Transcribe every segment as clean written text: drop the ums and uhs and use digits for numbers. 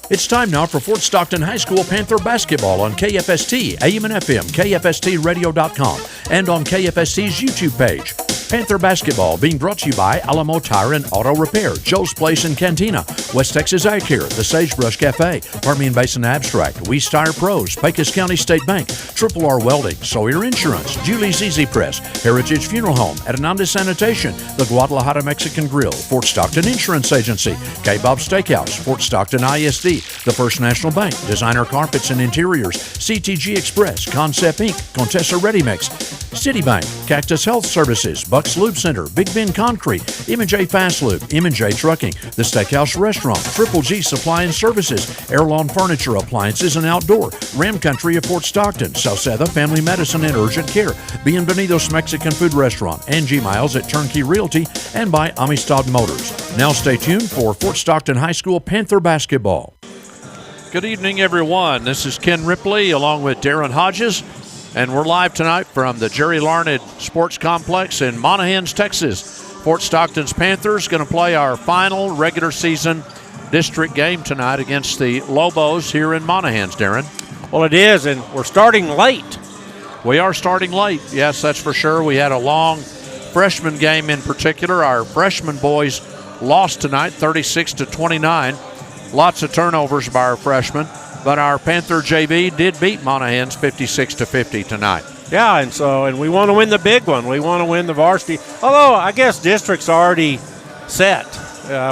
It's time now for Fort Stockton High School Panther basketball on KFST, AM and FM, KFSTradio.com, and on KFST's YouTube page. Panther basketball being brought to you by Alamo Tire and Auto Repair, Joe's Place and Cantina, West Texas Eye Care, the Sagebrush Cafe, Permian Basin Abstract, Weiss Tire Pros, Pecos County State Bank, Triple R Welding, Sawyer Insurance, Julie's Easy Press, Heritage Funeral Home, Adenanda Sanitation, the Guadalajara Mexican Grill, Fort Stockton Insurance Agency, K-Bob Steakhouse, Fort Stockton ISD, the First National Bank, Designer Carpets and Interiors, CTG Express, Concept Inc., Contessa Ready Mix, Citibank, Cactus Health Services, Bucks Lube Center, Big Ben Concrete, M&J Fast Lube, M&J Trucking, The Steakhouse Restaurant, Triple G Supply and Services, Airlawn Furniture, Appliances and Outdoor, Ram Country of Fort Stockton, Salceda Family Medicine and Urgent Care, Bienvenidos Mexican Food Restaurant, Angie Miles at Turnkey Realty, and by Amistad Motors. Now stay tuned for Fort Stockton High School Panther basketball. Good evening, everyone. This is Ken Ripley along with Darren Hodges, and we're live tonight from the Jerry Larned Sports Complex in Monahans, Texas. Fort Stockton's Panthers going to play our final regular season district game tonight against the Lobos here in Monahans, Darren. Well, it is, and we're starting late. We are starting late, yes, that's for sure. We had a long freshman game in particular. Our freshman boys lost tonight, 36-29. Lots of turnovers by our freshmen, but our Panther JV did beat Monahans 56-50 tonight. Yeah, and we want to win the big one. We want to win the varsity. Although I guess district's already set.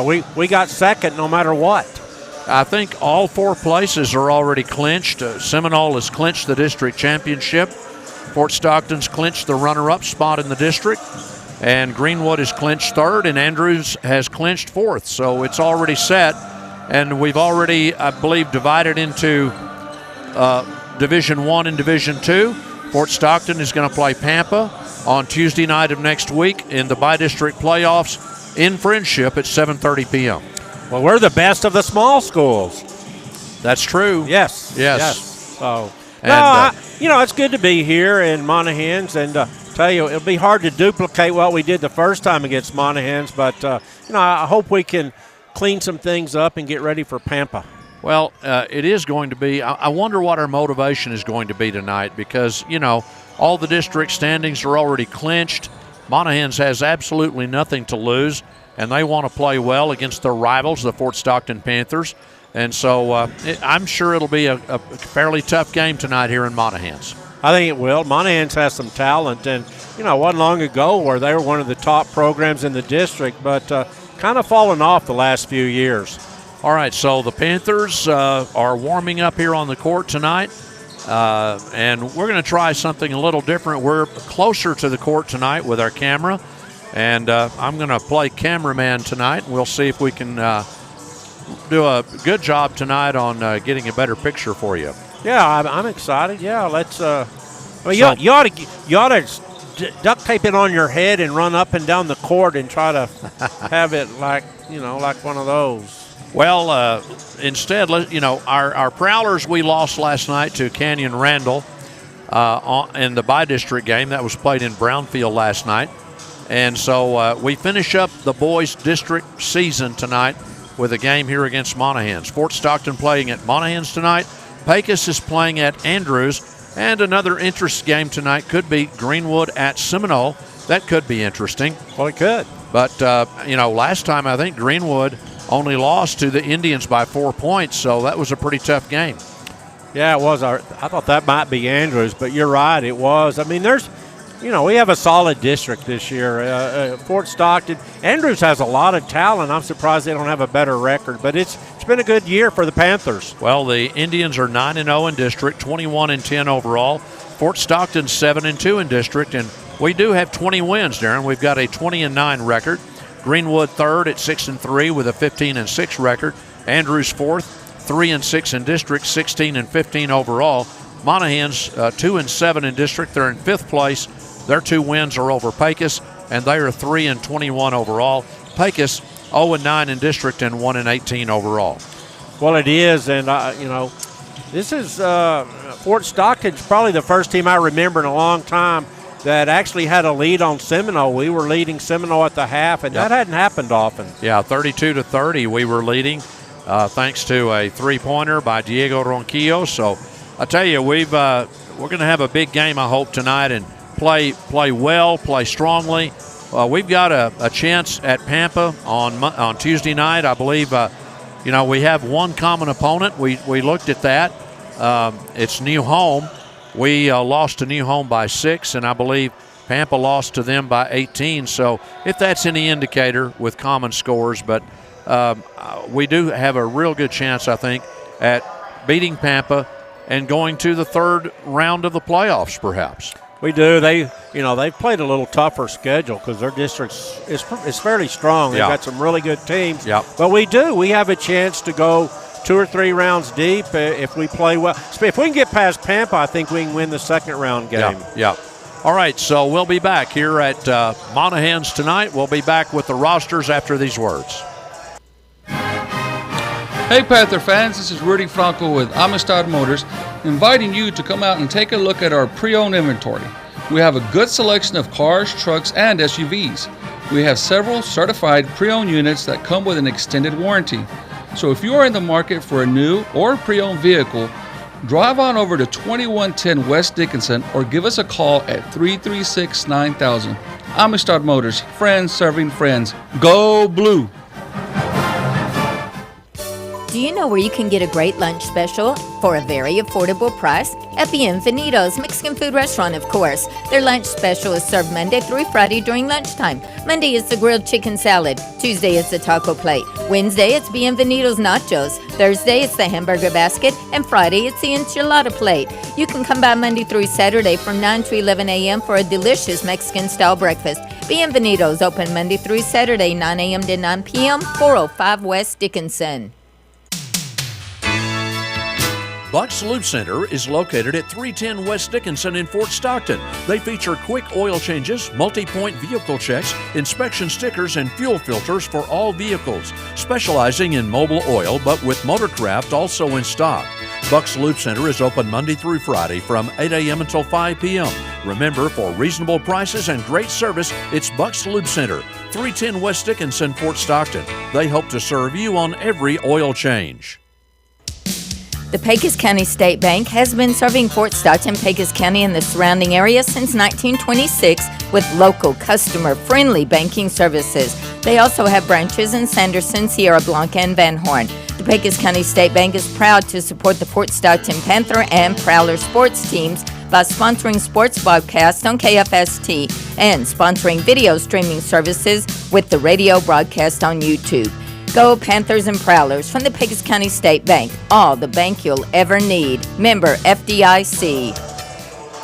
We got second no matter what. I think all four places are already clinched. Seminole has clinched the district championship. Fort Stockton's clinched the runner-up spot in the district. And Greenwood has clinched third, and Andrews has clinched fourth. So it's already set. And we've already, I believe, divided into Division I and Division II. Fort Stockton is going to play Pampa on Tuesday night of next week in the bi-district playoffs in Friendship at 7:30 p.m. Well, we're the best of the small schools. That's true. Yes. So, it's good to be here in Monahans, and tell you, it'll be hard to duplicate what we did the first time against Monahans, but I hope we can clean some things up and get ready for Pampa. Well, it is going to be. I wonder what our motivation is going to be tonight because, all the district standings are already clinched. Monahans has absolutely nothing to lose, and they want to play well against their rivals, the Fort Stockton Panthers. And so I'm sure it'll be a fairly tough game tonight here in Monahans. I think it will. Monahans has some talent, and, it wasn't long ago where they were one of the top programs in the district, but kind of fallen off the last few years. All right, so the Panthers are warming up here on the court tonight, and we're going to try something a little different. We're closer to the court tonight with our camera, and I'm going to play cameraman tonight. We'll see if we can do a good job tonight on getting a better picture for you. Yeah, I'm excited. Yeah, let's. You ought to duct tape it on your head and run up and down the court and try to have it like one of those. Well, instead, our Prowlers, we lost last night to Canyon Randall in the bi-district game that was played in Brownfield last night. And so we finish up the boys' district season tonight with a game here against Monahans. Fort Stockton playing at Monahans tonight. Pecos is playing at Andrews. And another interest game tonight could be Greenwood at Seminole. That could be interesting. Well, it could. But, last time I think Greenwood only lost to the Indians by 4 points, so that was a pretty tough game. Yeah, it was. I thought that might be Andrews, but you're right, it was. I mean, we have a solid district this year. Fort Stockton. Andrews has a lot of talent. I'm surprised they don't have a better record, but it's been a good year for the Panthers. Well, the Indians are 9-0 in district, 21-10 overall. Fort Stockton 7-2 in district, and we do have 20 wins, Darren. We've got a 20-9 record. Greenwood third at 6-3 with a 15-6 record. Andrews fourth, 3-6 in district, 16-15 overall. Monahans 2-7 in district. They're in fifth place. Their 2 wins are over Pecos, and they are 3-21 overall. Pecos 0-9 in district and 1-18 overall. Well, it is, and this is Fort Stockton's probably the first team I remember in a long time that actually had a lead on Seminole. We were leading Seminole at the half, and that hadn't happened often. Yeah, 32-30 we were leading. thanks to a three-pointer by Diego Ronquillo. So I tell you, we're going to have a big game, I hope, tonight, and play well, play strongly. We've got a chance at Pampa on Tuesday night. I believe, we have one common opponent. We looked at that. It's New Home. We lost to New Home by 6, and I believe Pampa lost to them by 18. So if that's any indicator with common scores, but we do have a real good chance, I think, at beating Pampa and going to the third round of the playoffs, perhaps. We do. They've played a little tougher schedule because their district is fairly strong. They've got some really good teams. Yep. But we have a chance to go 2 or 3 rounds deep if we play well. If we can get past Pampa, I think we can win the second round game. Yeah. All right, so we'll be back here at Monahans tonight. We'll be back with the rosters after these words. Hey Panther fans, this is Rudy Franco with Amistad Motors, inviting you to come out and take a look at our pre-owned inventory. We have a good selection of cars, trucks, and SUVs. We have several certified pre-owned units that come with an extended warranty. So if you are in the market for a new or pre-owned vehicle, drive on over to 2110 West Dickinson or give us a call at 336-9000. Amistad Motors, friends serving friends. Go Blue! Do you know where you can get a great lunch special for a very affordable price? At Bienvenido's Mexican food restaurant, of course. Their lunch special is served Monday through Friday during lunchtime. Monday is the grilled chicken salad. Tuesday is the taco plate. Wednesday, it's Bienvenido's nachos. Thursday, it's the hamburger basket. And Friday, it's the enchilada plate. You can come by Monday through Saturday from 9 to 11 a.m. for a delicious Mexican-style breakfast. Bienvenido's open Monday through Saturday, 9 a.m. to 9 p.m., 405 West Dickinson. Buck's Lube Center is located at 310 West Dickinson in Fort Stockton. They feature quick oil changes, multi-point vehicle checks, inspection stickers, and fuel filters for all vehicles, specializing in mobile oil but with Motorcraft also in stock. Buck's Lube Center is open Monday through Friday from 8 a.m. until 5 p.m. Remember, for reasonable prices and great service, it's Buck's Lube Center, 310 West Dickinson, Fort Stockton. They hope to serve you on every oil change. The Pecos County State Bank has been serving Fort Stockton, Pecos County, and the surrounding area since 1926 with local, customer-friendly banking services. They also have branches in Sanderson, Sierra Blanca, and Van Horn. The Pecos County State Bank is proud to support the Fort Stockton Panther and Prowler sports teams by sponsoring sports broadcasts on KFST and sponsoring video streaming services with the radio broadcast on YouTube. Go Panthers and Prowlers from the Pecos County State Bank. All the bank you'll ever need. Member FDIC.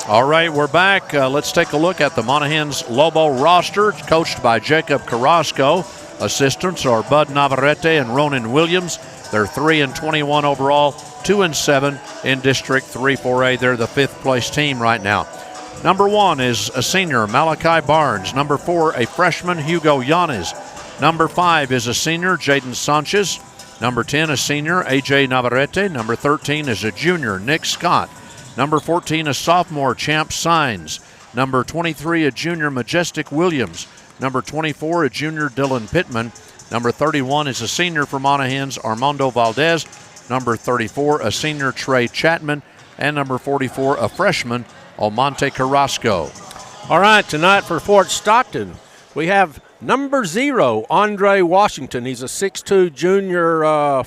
All right, we're back. Let's take a look at the Monahans Lobo roster, coached by Jacob Carrasco. Assistants are Bud Navarrete and Ronan Williams. They're 3-21 overall, 2-7 in District 3-4A. They're the fifth-place team right now. Number 1 is a senior, Malachi Barnes. Number 4, a freshman, Hugo Yanes. Number 5 is a senior, Jaden Sanchez. Number 10, a senior, AJ Navarrete. Number 13 is a junior, Nick Scott. Number 14, a sophomore, Champ Sines. Number 23, a junior, Majestic Williams. Number 24, a junior, Dylan Pittman. Number 31 is a senior for Monahans, Armando Valdez. Number 34, a senior, Trey Chapman. And number 44, a freshman, Almonte Carrasco. All right, tonight for Fort Stockton, we have number 0, Andre Washington. He's a 6'2 junior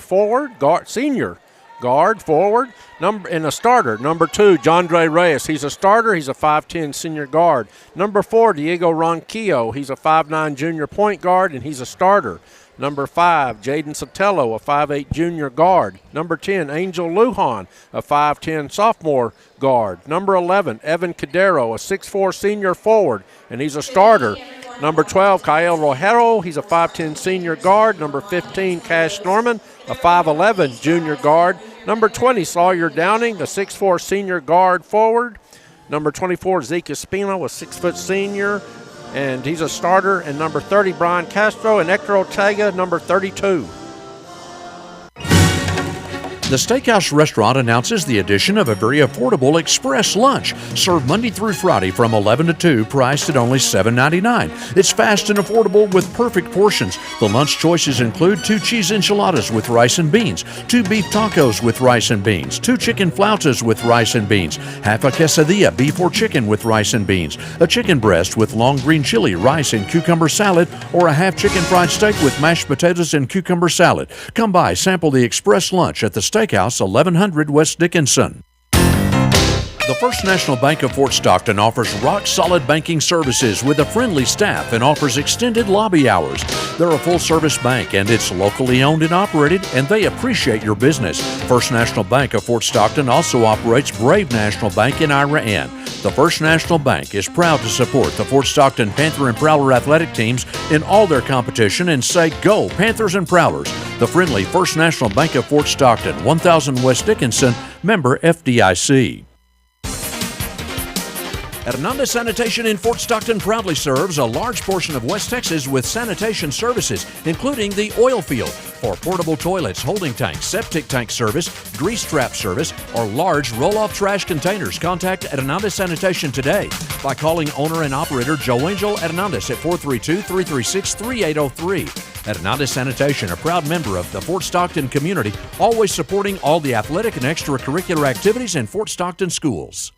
senior guard forward. And a starter. Number 2, Jondre Reyes. He's a starter. He's a 5'10 senior guard. Number 4, Diego Ronquillo. He's a 5'9 junior point guard, and he's a starter. Number 5, Jaden Sotelo, a 5'8 junior guard. Number 10, Angel Lujan, a 5'10 sophomore guard. Number 11, Evan Cadero, a 6'4 senior forward, and he's a starter. Number 12, Kyle Rojero, he's a 5'10 senior guard. Number 15, Cash Norman, a 5'11 junior guard. Number 20, Sawyer Downing, a 6'4 senior guard forward. Number 24, Zeke Espino, a 6' senior, and he's a starter. And number 30, Brian Castro, and Hector Ortega, number 32. The Steakhouse Restaurant announces the addition of a very affordable express lunch, served Monday through Friday from 11 to 2, priced at only $7.99. It's fast and affordable with perfect portions. The lunch choices include 2 cheese enchiladas with rice and beans, 2 beef tacos with rice and beans, 2 chicken flautas with rice and beans, half a quesadilla beef or chicken with rice and beans, a chicken breast with long green chili, rice, and cucumber salad, or a half chicken fried steak with mashed potatoes and cucumber salad. Come by, sample the express lunch at the Steakhouse, 1100 West Dickinson. The First National Bank of Fort Stockton offers rock-solid banking services with a friendly staff and offers extended lobby hours. They're a full-service bank, and it's locally owned and operated, and they appreciate your business. First National Bank of Fort Stockton also operates Brave National Bank in Ira. The First National Bank is proud to support the Fort Stockton Panther and Prowler athletic teams in all their competition and say, "Go Panthers and Prowlers." The friendly First National Bank of Fort Stockton, 1000 West Dickinson, member FDIC. Hernandez Sanitation in Fort Stockton proudly serves a large portion of West Texas with sanitation services, including the oil field. For portable toilets, holding tanks, septic tank service, grease trap service, or large roll-off trash containers, contact Hernandez Sanitation today by calling owner and operator Joe Angel Hernandez at 432-336-3803. Hernandez Sanitation, a proud member of the Fort Stockton community, always supporting all the athletic and extracurricular activities in Fort Stockton schools.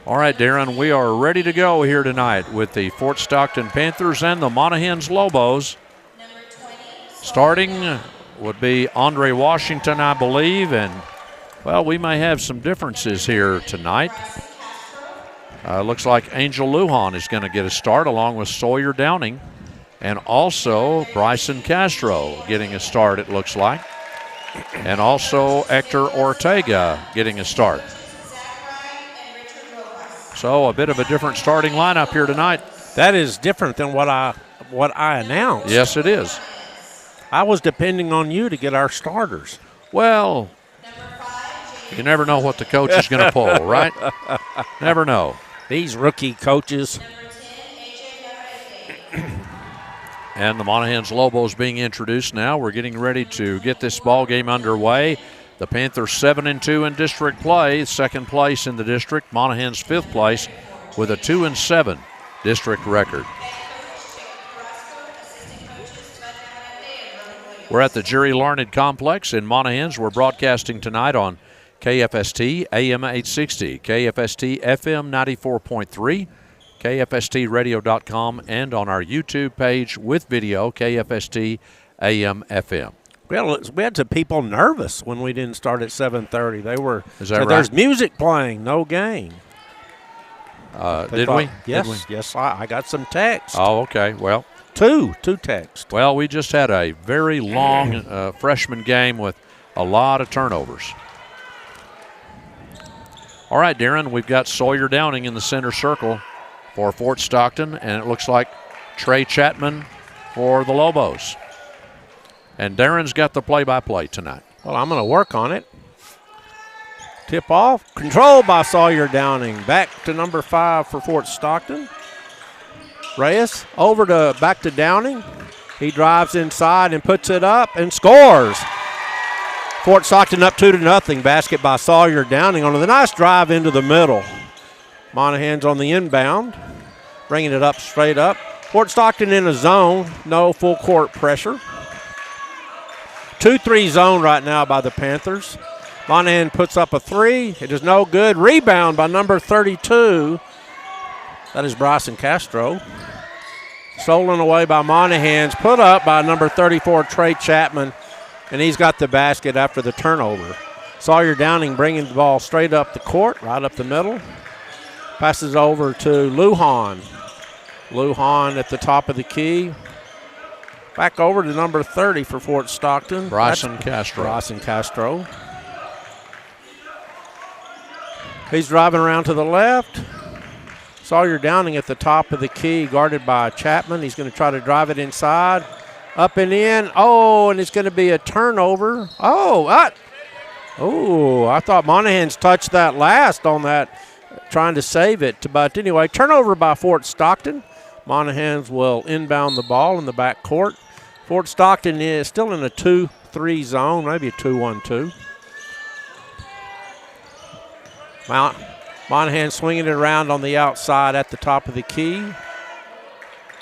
All right, Darren, we are ready to go here tonight with the Fort Stockton Panthers and the Monahans Lobos. Starting would be Andre Washington, I believe, and, well, we may have some differences here tonight. Looks like Angel Lujan is going to get a start along with Sawyer Downing, and also Bryson Castro getting a start, it looks like, and also Hector Ortega getting a start. So a bit of a different starting lineup here tonight. That is different than what I announced. Yes, it is. I was depending on you to get our starters. Well, you never know what the coach is going to pull, right? Never know. These rookie coaches. And the Monahans Lobos being introduced now. We're getting ready to get this ball game underway. The Panthers 7-2 in district play, second place in the district. Monahans 5th place with a 2-7 district record. We're at the Jerry Larned Complex in Monahans. We're broadcasting tonight on KFST AM 860, KFST FM 94.3, KFSTradio.com, and on our YouTube page with video, KFST AM FM. We had some people nervous when we didn't start at 7:30. They were. Is that right? There's music playing, no game. Did we? Yes, Did we? yes. I got some text. Oh, okay. Well, two texts. Well, we just had a very long freshman game with a lot of turnovers. All right, Darren, we've got Sawyer Downing in the center circle for Fort Stockton, and it looks like Trey Chapman for the Lobos. And Darren's got the play-by-play tonight. Well, I'm going to work on it. Tip off. Controlled by Sawyer Downing. Back to number 5 for Fort Stockton. Reyes back to Downing. He drives inside and puts it up and scores. Fort Stockton up 2-0. Basket by Sawyer Downing on the nice drive into the middle. Monahans on the inbound. Bringing it up straight up. Fort Stockton in a zone. No full court pressure. 2-3 zone right now by the Panthers. Monahan puts up a 3. It is no good. Rebound by number 32. That is Bryson Castro. Stolen away by Monahans. Put up by number 34, Trey Chapman. And he's got the basket after the turnover. Sawyer Downing bringing the ball straight up the court, right up the middle. Passes over to Lujan. Lujan at the top of the key. Back over to number 30 for Fort Stockton. Bryson Castro. Bryson Castro. He's driving around to the left. Sawyer Downing at the top of the key, guarded by Chapman. He's going to try to drive it inside. Up and in. Oh, and it's going to be a turnover. I thought Monahans touched that last on that, trying to save it. But anyway, turnover by Fort Stockton. Monahans will inbound the ball in the back court. Fort Stockton is still in a 2-3 zone, maybe a 2-1-2. Monahan swinging it around on the outside at the top of the key.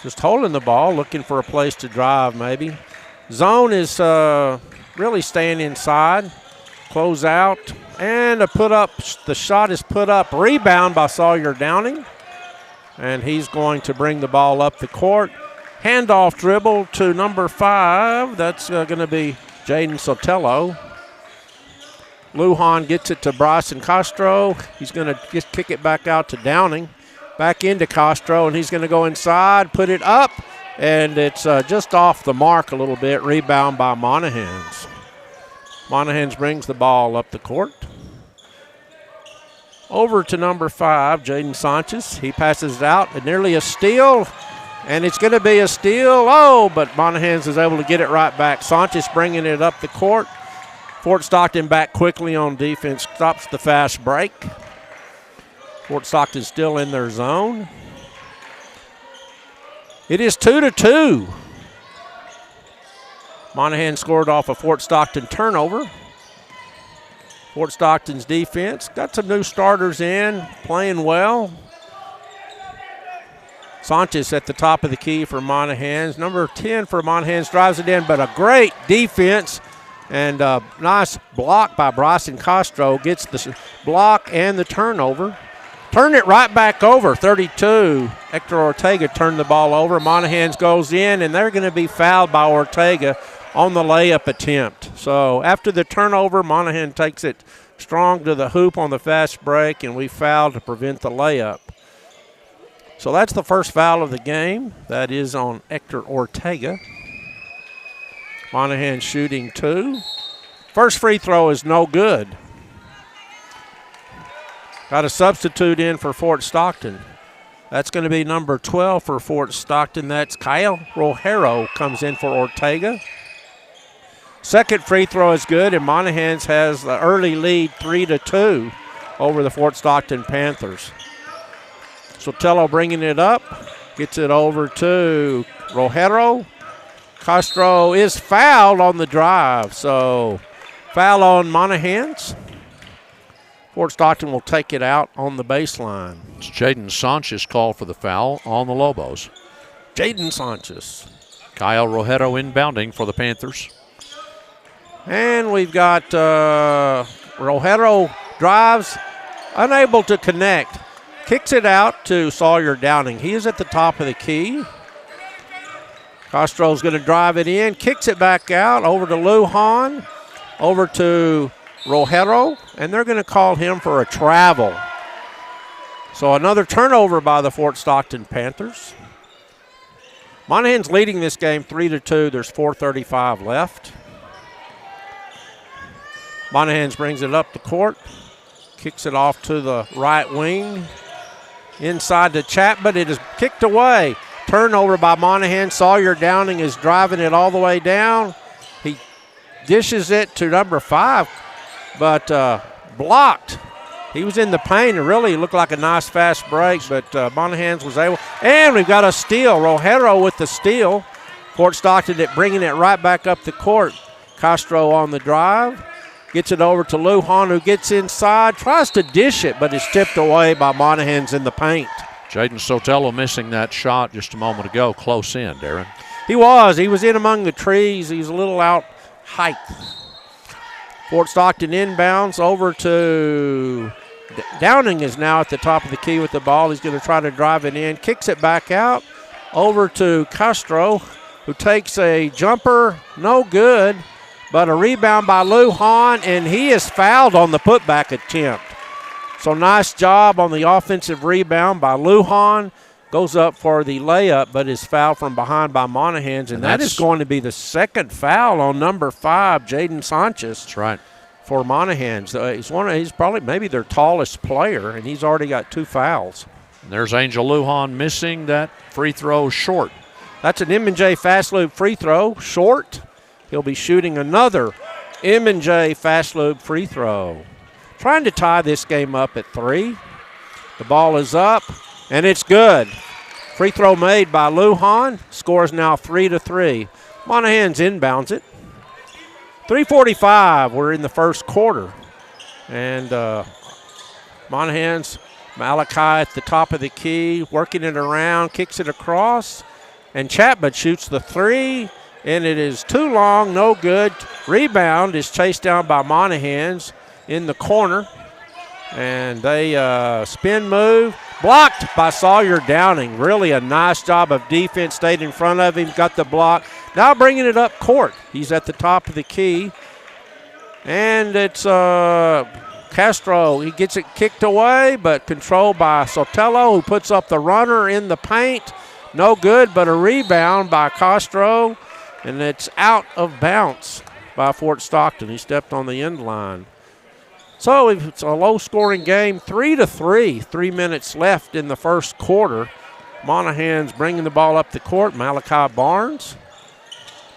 Just holding the ball, looking for a place to drive maybe. Zone is really staying inside. Close out, and a put up. The shot is put up. Rebound by Sawyer Downing. And he's going to bring the ball up the court. Handoff dribble to number 5. That's going to be Jaden Sotelo. Lujan gets it to Bryson Castro. He's going to just kick it back out to Downing. Back into Castro, and he's going to go inside, put it up, and it's just off the mark a little bit. Rebound by Monahans. Monahans brings the ball up the court. Over to number 5, Jaden Sanchez. He passes it out, and nearly a steal, and it's going to be a steal. Oh, but Monahans is able to get it right back. Sanchez bringing it up the court. Fort Stockton back quickly on defense, stops the fast break. Fort Stockton still in their zone. It is 2-2. Monahan scored off a Fort Stockton turnover. Fort Stockton's defense got some new starters in, playing well. Sanchez at the top of the key for Monahans. Number 10 for Monahans drives it in, but a great defense. And a nice block by Bryson Castro. Gets the block and the turnover. Turn it right back over, 32. Hector Ortega turned the ball over. Monahans goes in, and they're going to be fouled by Ortega on the layup attempt. So after the turnover, Monahan takes it strong to the hoop on the fast break, and we foul to prevent the layup. So that's the first foul of the game. That is on Hector Ortega. Monahan shooting 2. First free throw is no good. Got a substitute in for Fort Stockton. That's going to be number 12 for Fort Stockton. That's Kyle Rojero comes in for Ortega. Second free throw is good, and Monahans has the early lead 3-2 over the Fort Stockton Panthers. Sotelo bringing it up, gets it over to Rojero. Castro is fouled on the drive, so foul on Monahans. Fort Stockton will take it out on the baseline. It's Jaden Sanchez called for the foul on the Lobos. Jaden Sanchez. Kyle Rojero inbounding for the Panthers. And we've got Rojero drives, unable to connect. Kicks it out to Sawyer Downing. He is at the top of the key. Castro's going to drive it in, kicks it back out, over to Lujan, over to Rojero, and they're going to call him for a travel. So another turnover by the Fort Stockton Panthers. Monahan's leading this game 3-2. There's 4:35 left. Monahans brings it up the court, kicks it off to the right wing. Inside to Chapman, it is kicked away. Turnover by Monahan. Sawyer Downing is driving it all the way down. He dishes it to number 5, but blocked. He was in the paint. It really looked like a nice fast break, but Monahans was able. And we've got a steal. Rojero with the steal. Fort Stockton bringing it right back up the court. Castro on the drive. Gets it over to Lujan, who gets inside, tries to dish it, but is tipped away by Monahans in the paint. Jaden Sotelo missing that shot just a moment ago, close in, Darren. He was in among the trees. He's a little out height. Fort Stockton inbounds over to Downing is now at the top of the key with the ball. He's going to try to drive it in, kicks it back out over to Castro, who takes a jumper, no good, but a rebound by Lujan, and he is fouled on the putback attempt. So nice job on the offensive rebound by Lujan. Goes up for the layup, but is fouled from behind by Monahans, and that is going to be the second foul on number 5, Jaden Sanchez. That's right. For Monahans. He's probably maybe their tallest player, and he's already got 2 fouls. And there's Angel Lujan missing that free throw short. That's an M&J Fast Loop free throw, short. He'll be shooting another M&J Fast Loop free throw. Trying to tie this game up at 3. The ball is up, and it's good. Free throw made by Lujan. Score is now 3-3. Monahans inbounds it. 3:45. We're in the first quarter. And Monahans, Malachi at the top of the key, working it around, kicks it across. And Chapman shoots the three. And it is too long, no good. Rebound is chased down by Monahans in the corner. And they spin move. Blocked by Sawyer Downing. Really a nice job of defense. Stayed in front of him, got the block. Now bringing it up court. He's at the top of the key. And it's Castro. He gets it kicked away, but controlled by Sotelo, who puts up the runner in the paint. No good, but a rebound by Castro. And it's out of bounds by Fort Stockton. He stepped on the end line. So it's a low-scoring game, 3-3. 3 minutes left in the first quarter. Monahans bringing the ball up the court. Malachi Barnes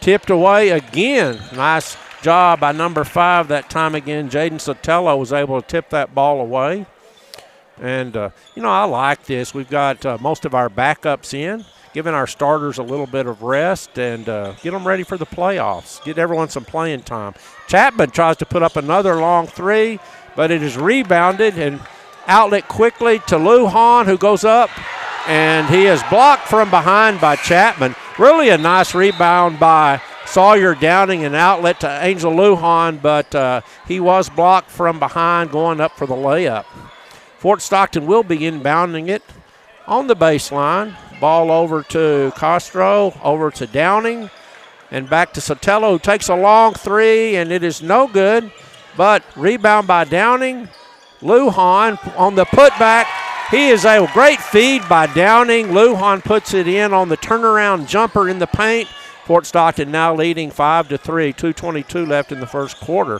tipped away again. Nice job by number 5 that time again. Jaden Sotelo was able to tip that ball away. And, I like this. We've got most of our backups in, giving our starters a little bit of rest and get them ready for the playoffs. Get everyone some playing time. Chapman tries to put up another long three, but it is rebounded and outlet quickly to Lujan, who goes up, and he is blocked from behind by Chapman. Really a nice rebound by Sawyer Downing, an outlet to Angel Lujan, but he was blocked from behind going up for the layup. Fort Stockton will be inbounding it on the baseline. Ball over to Castro, over to Downing, and back to Sotelo, who takes a long three, and it is no good, but rebound by Downing. Lujan on the putback. He is a great feed by Downing. Lujan puts it in on the turnaround jumper in the paint. Fort Stockton now leading 5-3, 2:22 left in the first quarter.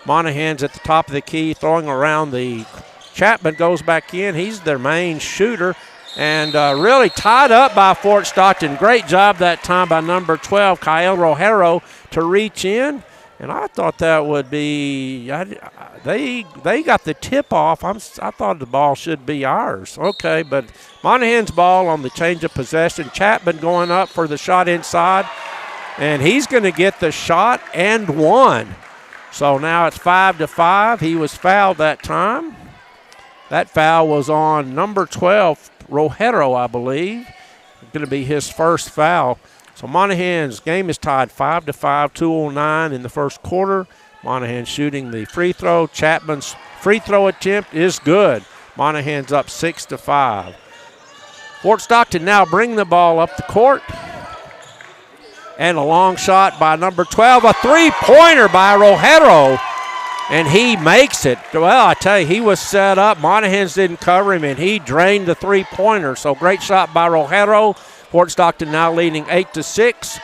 Monahans at the top of the key, throwing around the Chapman goes back in. He's their main shooter. And really tied up by Fort Stockton. Great job that time by number 12, Kyle Rojero, to reach in. And I thought that would be, they got the tip off. I thought the ball should be ours. Okay, but Monahan's ball on the change of possession. Chapman going up for the shot inside. And he's going to get the shot and one. So now it's 5-5. He was fouled that time. That foul was on number 12, Rojero, I believe. It's going to be his first foul. So Monahans' game is tied 5-5, 2:09 in the first quarter. Monahans shooting the free throw. Chapman's free throw attempt is good. Monahans up 6-5. Fort Stockton now bring the ball up the court. And a long shot by number 12. A three-pointer by Rojero. And he makes it. Well, I tell you, he was set up. Monahans didn't cover him, and he drained the three-pointer. So great shot by Rojero. Fort Stockton now leading 8-6.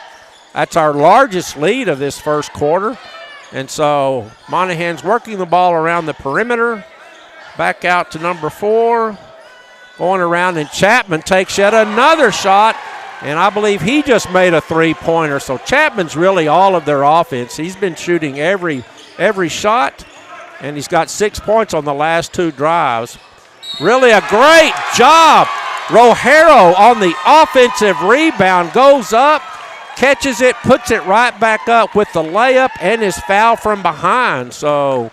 That's our largest lead of this first quarter. And so Monahans working the ball around the perimeter. Back out to number 4. Going around, and Chapman takes yet another shot. And I believe he just made a three-pointer. So Chapman's really all of their offense. He's been shooting every shot, and he's got 6 points on the last 2 drives. Really a great job. Rojero on the offensive rebound goes up, catches it, puts it right back up with the layup, and is fouled from behind. So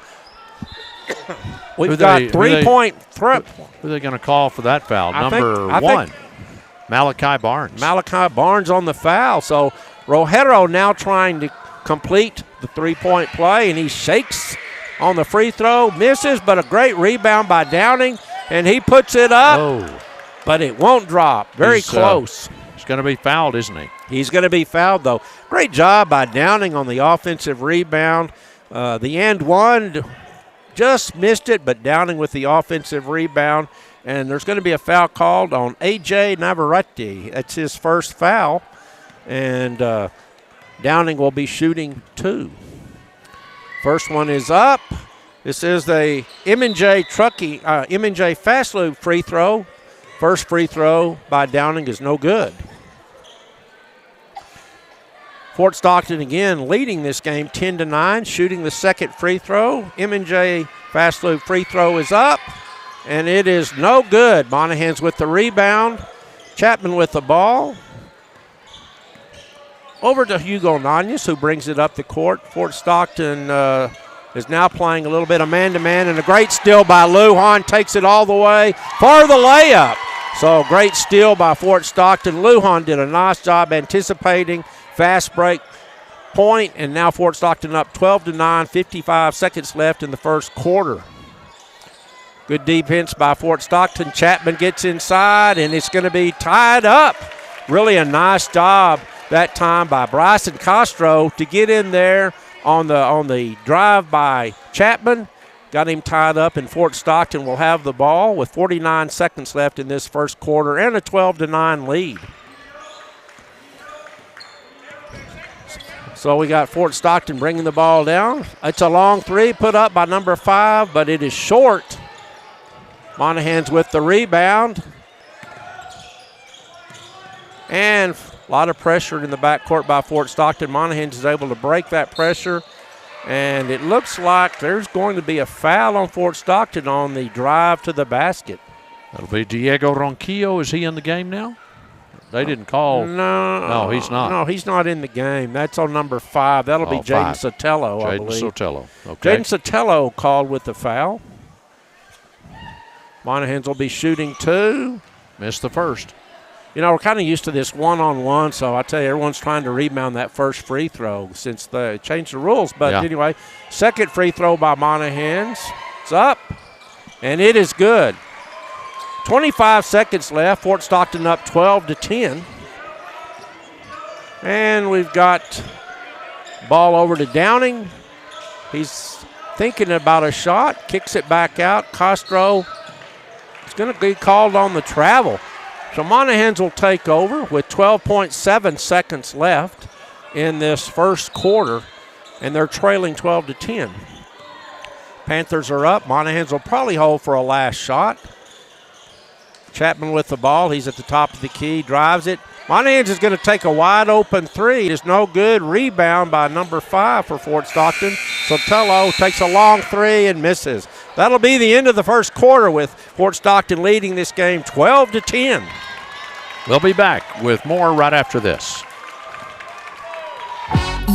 we've got 3-point threat. Who are they going to call for that foul? Number 1, Malachi Barnes. Malachi Barnes on the foul. So Rojero now trying to complete the three-point play, and he shakes on the free throw, misses, but a great rebound by Downing, and he puts it up, but it won't drop. Very close. He's going to be fouled, isn't he? He's going to be fouled, though. Great job by Downing on the offensive rebound. The and one just missed it, but Downing with the offensive rebound, and there's going to be a foul called on A.J. Navarrete. That's his first foul, and Downing will be shooting 2. First one is up. This is the M&J Fast Loop free throw. First free throw by Downing is no good. Fort Stockton again leading this game 10-9, shooting the second free throw. M&J Fast Loop free throw is up, and it is no good. Monahans with the rebound. Chapman with the ball. Over to Hugo Nunez, who brings it up the court. Fort Stockton is now playing a little bit of man-to-man, and a great steal by Lujan takes it all the way for the layup. So great steal by Fort Stockton. Lujan did a nice job anticipating, fast break point, and now Fort Stockton up 12-9, 55 seconds left in the first quarter. Good defense by Fort Stockton. Chapman gets inside, and it's going to be tied up. Really a nice job that time by Bryson Castro to get in there on the drive by Chapman. Got him tied up, and Fort Stockton will have the ball with 49 seconds left in this first quarter and a 12-9 lead. So we got Fort Stockton bringing the ball down. It's a long three put up by number 5, but it is short. Monahans with the rebound. And a lot of pressure in the backcourt by Fort Stockton. Monahans is able to break that pressure. And it looks like there's going to be a foul on Fort Stockton on the drive to the basket. That'll be Diego Ronquillo. Is he in the game now? They didn't call. No, he's not. No, he's not in the game. That's on number 5. That'll be Jaden Sotelo, I believe. Jaden Sotelo. Okay. Jaden Sotelo called with the foul. Monahans will be shooting 2. Missed the first. You know, we're kind of used to this one-on-one, so I tell you, everyone's trying to rebound that first free throw since they changed the rules. But anyway, second free throw by Monahans. It's up, and it is good. 25 seconds left. Fort Stockton up 12-10. And we've got ball over to Downing. He's thinking about a shot, kicks it back out. Castro is going to be called on the travel. So Monahans will take over with 12.7 seconds left in this first quarter, and they're trailing 12-10. Panthers are up. Monahans will probably hold for a last shot. Chapman with the ball. He's at the top of the key, drives it. Monahans is going to take a wide open three. It's no good. Rebound by number 5 for Fort Stockton. Sotelo takes a long three and misses. That'll be the end of the first quarter with Fort Stockton leading this game 12-10. We'll be back with more right after this.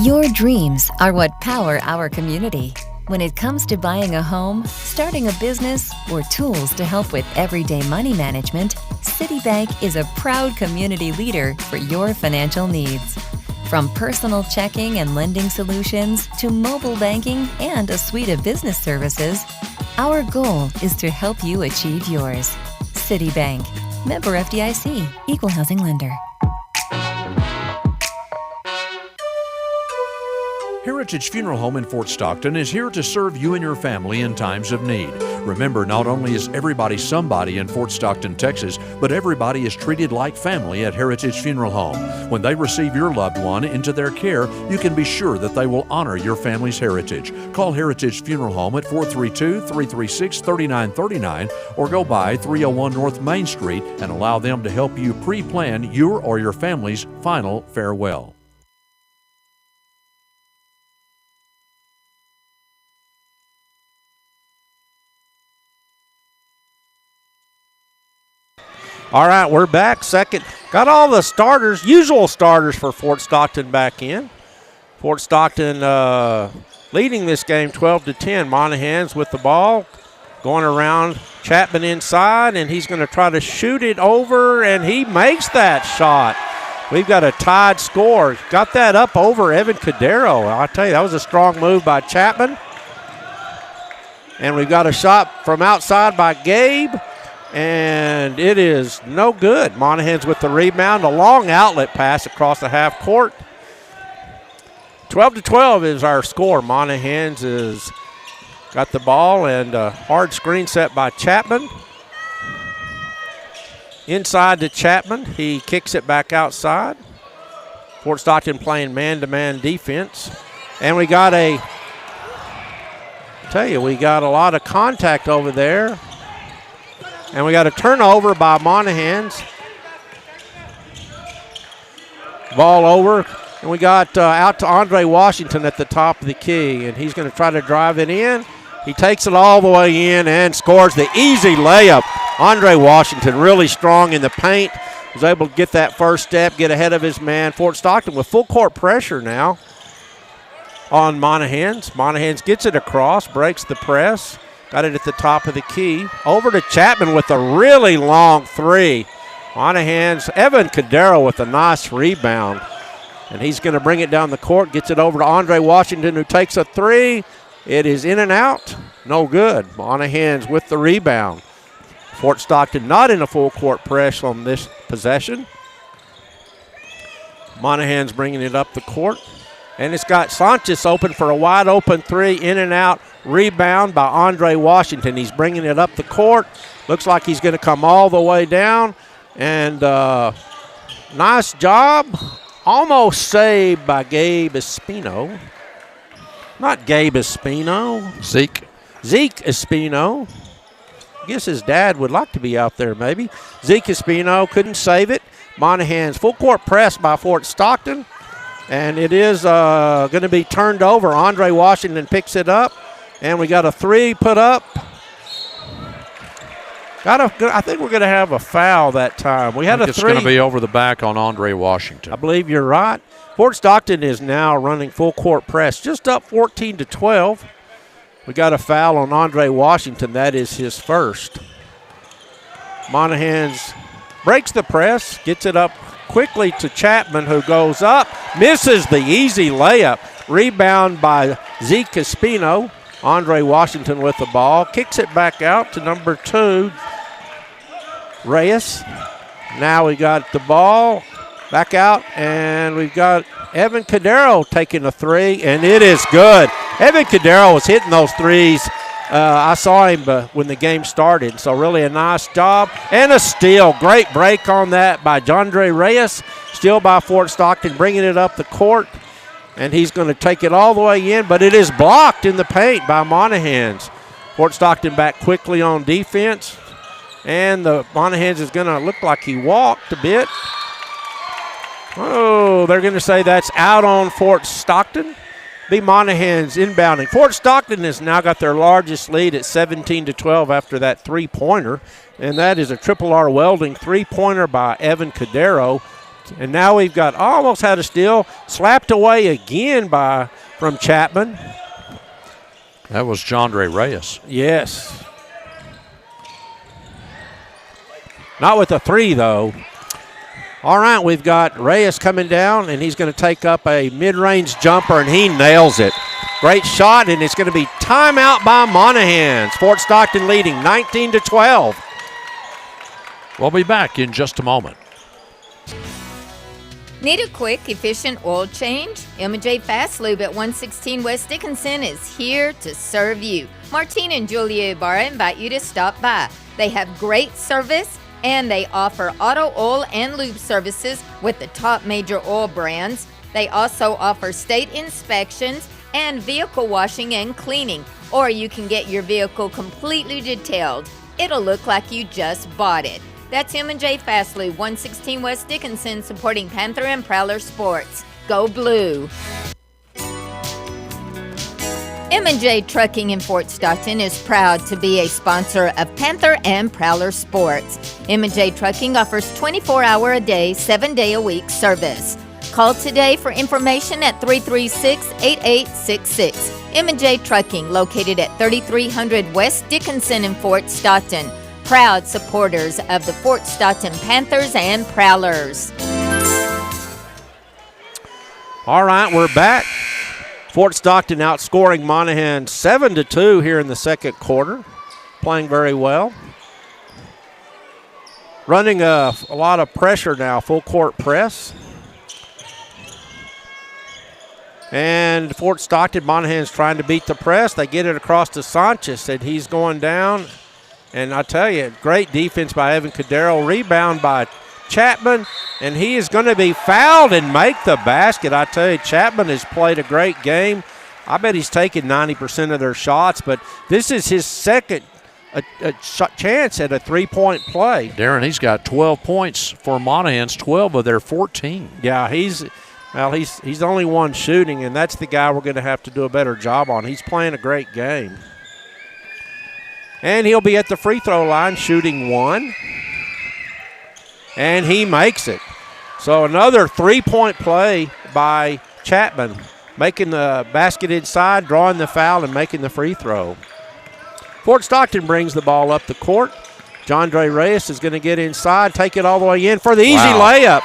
Your dreams are what power our community. When it comes to buying a home, starting a business, or tools to help with everyday money management, Citibank is a proud community leader for your financial needs. From personal checking and lending solutions to mobile banking and a suite of business services, our goal is to help you achieve yours. Citibank, member FDIC, equal housing lender. Heritage Funeral Home in Fort Stockton is here to serve you and your family in times of need. Remember, not only is everybody somebody in Fort Stockton, Texas, but everybody is treated like family at Heritage Funeral Home. When they receive your loved one into their care, you can be sure that they will honor your family's heritage. Call Heritage Funeral Home at 432-336-3939 or go by 301 North Main Street and allow them to help you pre-plan your or your family's final farewell. All right, we're back. Second, got all the starters, usual starters for Fort Stockton back in. Fort Stockton leading this game 12-10. Monahans with the ball, going around Chapman inside, and he's going to try to shoot it over, and he makes that shot. We've got a tied score. Got that up over Evan Cadero. I'll tell you, that was a strong move by Chapman. And we've got a shot from outside by Gabe. And it is no good. Monahans with the rebound, a long outlet pass across the half court. 12-12 is our score. Monahans has got the ball, and a hard screen set by Chapman. Inside to Chapman. He kicks it back outside. Fort Stockton playing man-to-man defense. And we got we got a lot of contact over there. And we got a turnover by Monahans. Ball over. And we got out to Andre Washington at the top of the key. And he's going to try to drive it in. He takes it all the way in and scores the easy layup. Andre Washington really strong in the paint. was able to get that first step, get ahead of his man. Fort Stockton with full court pressure now on Monahans. Monahans gets it across, breaks the press, got it at the top of the key. Over to Chapman with a really long three. Monahans, Evan Cadero with a nice rebound. And he's going to bring it down the court, gets it over to Andre Washington, who takes a three. It is in and out, no good. Monahans with the rebound. Fort Stockton not in a full court press on this possession. Monahans bringing it up the court. And it's got Sanchez open for a wide open three, in and out. Rebound by Andre Washington. He's bringing it up the court. Looks like he's going to come all the way down. And nice job. Almost saved by Gabe Espino. Not Gabe Espino. Zeke Espino. I guess his dad would like to be out there maybe. Zeke Espino couldn't save it. Monahans full court press by Fort Stockton. And it is going to be turned over. Andre Washington picks it up. And we got a three put up. I think we're going to have a foul that time. We had a three. It's going to be over the back on Andre Washington. I believe you're right. Fort Stockton is now running full court press, just up 14-12. We got a foul on Andre Washington. That is his first. Monahans breaks the press, gets it up quickly to Chapman, who goes up, misses the easy layup. Rebound by Zeke Espino. Andre Washington with the ball, kicks it back out to number 2, Reyes. Now we got the ball back out, and we've got Evan Cadero taking a three, and it is good. Evan Cadero was hitting those threes. I saw him when the game started, so really a nice job. And a steal. Great break on that by Jandre Reyes. Steal by Fort Stockton, bringing it up the court. And he's going to take it all the way in, but it is blocked in the paint by Monahans. Fort Stockton back quickly on defense. And the Monahans is going to look like he walked a bit. Oh, they're going to say that's out on Fort Stockton. Be Monahans inbounding. Fort Stockton has now got their largest lead at 17-12 after that three-pointer. And that is a Triple R Welding three-pointer by Evan Cadero. And now we've got almost had a steal, slapped away again from Chapman. That was Jandre Reyes. Yes. Not with a three, though. All right, we've got Reyes coming down, and he's going to take up a mid-range jumper, and he nails it. Great shot, and it's going to be timeout by Monahans. Fort Stockton leading 19-12. We'll be back in just a moment. Need a quick, efficient oil change? M&J Fast Lube at 116 West Dickinson is here to serve you. Martine and Julia Ibarra invite you to stop by. They have great service, and they offer auto oil and lube services with the top major oil brands. They also offer state inspections and vehicle washing and cleaning, or you can get your vehicle completely detailed. It'll look like you just bought it. That's M&J Fast Lube, 116 West Dickinson, supporting Panther and Prowler Sports. Go Blue! M&J Trucking in Fort Stockton is proud to be a sponsor of Panther and Prowler Sports. M&J Trucking offers 24-hour-a-day, 7-day-a-week service. Call today for information at 336-8866. M&J Trucking, located at 3300 West Dickinson in Fort Stockton. Proud supporters of the Fort Stockton Panthers and Prowlers. All right, we're back. Fort Stockton outscoring Monahans 7-2 here in the second quarter. Playing very well. Running a lot of pressure now, full court press. And Fort Stockton, Monahans trying to beat the press. They get it across to Sanchez, and he's going down. And I tell you, great defense by Evan Cadero. Rebound by Chapman, and he is going to be fouled and make the basket. I tell you, Chapman has played a great game. I bet he's taken 90% of their shots, but this is his second chance at a three-point play. Darren, he's got 12 points for Monahans, 12 of their 14. Yeah, he's the only one shooting, and that's the guy we're going to have to do a better job on. He's playing a great game. And he'll be at the free throw line shooting one. and he makes it. So another three-point play by Chapman, making the basket inside, drawing the foul, and making the free throw. Fort Stockton brings the ball up the court. Jondre Reyes is going to get inside, take it all the way in for the easy layup.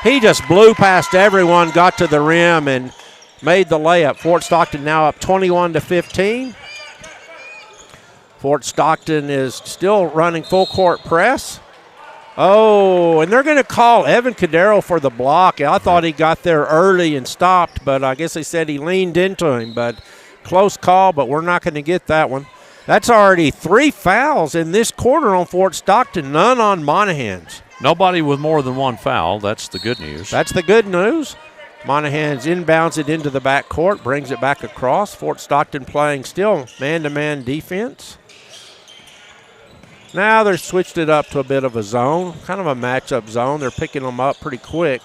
He just blew past everyone, got to the rim, and made the layup. Fort Stockton now up 21-15. Fort Stockton is still running full court press. Oh, and they're going to call Evan Cadero for the block. I thought he got there early and stopped, but I guess they said he leaned into him. But close call, but we're not going to get that one. That's already 3 fouls in this quarter on Fort Stockton, none on Monahans. Nobody with more than 1 foul. That's the good news. That's the good news. Monahans inbounds it into the backcourt, brings it back across. Fort Stockton playing still man-to-man defense. Now they've switched it up to a bit of a zone, kind of a matchup zone. They're picking them up pretty quick.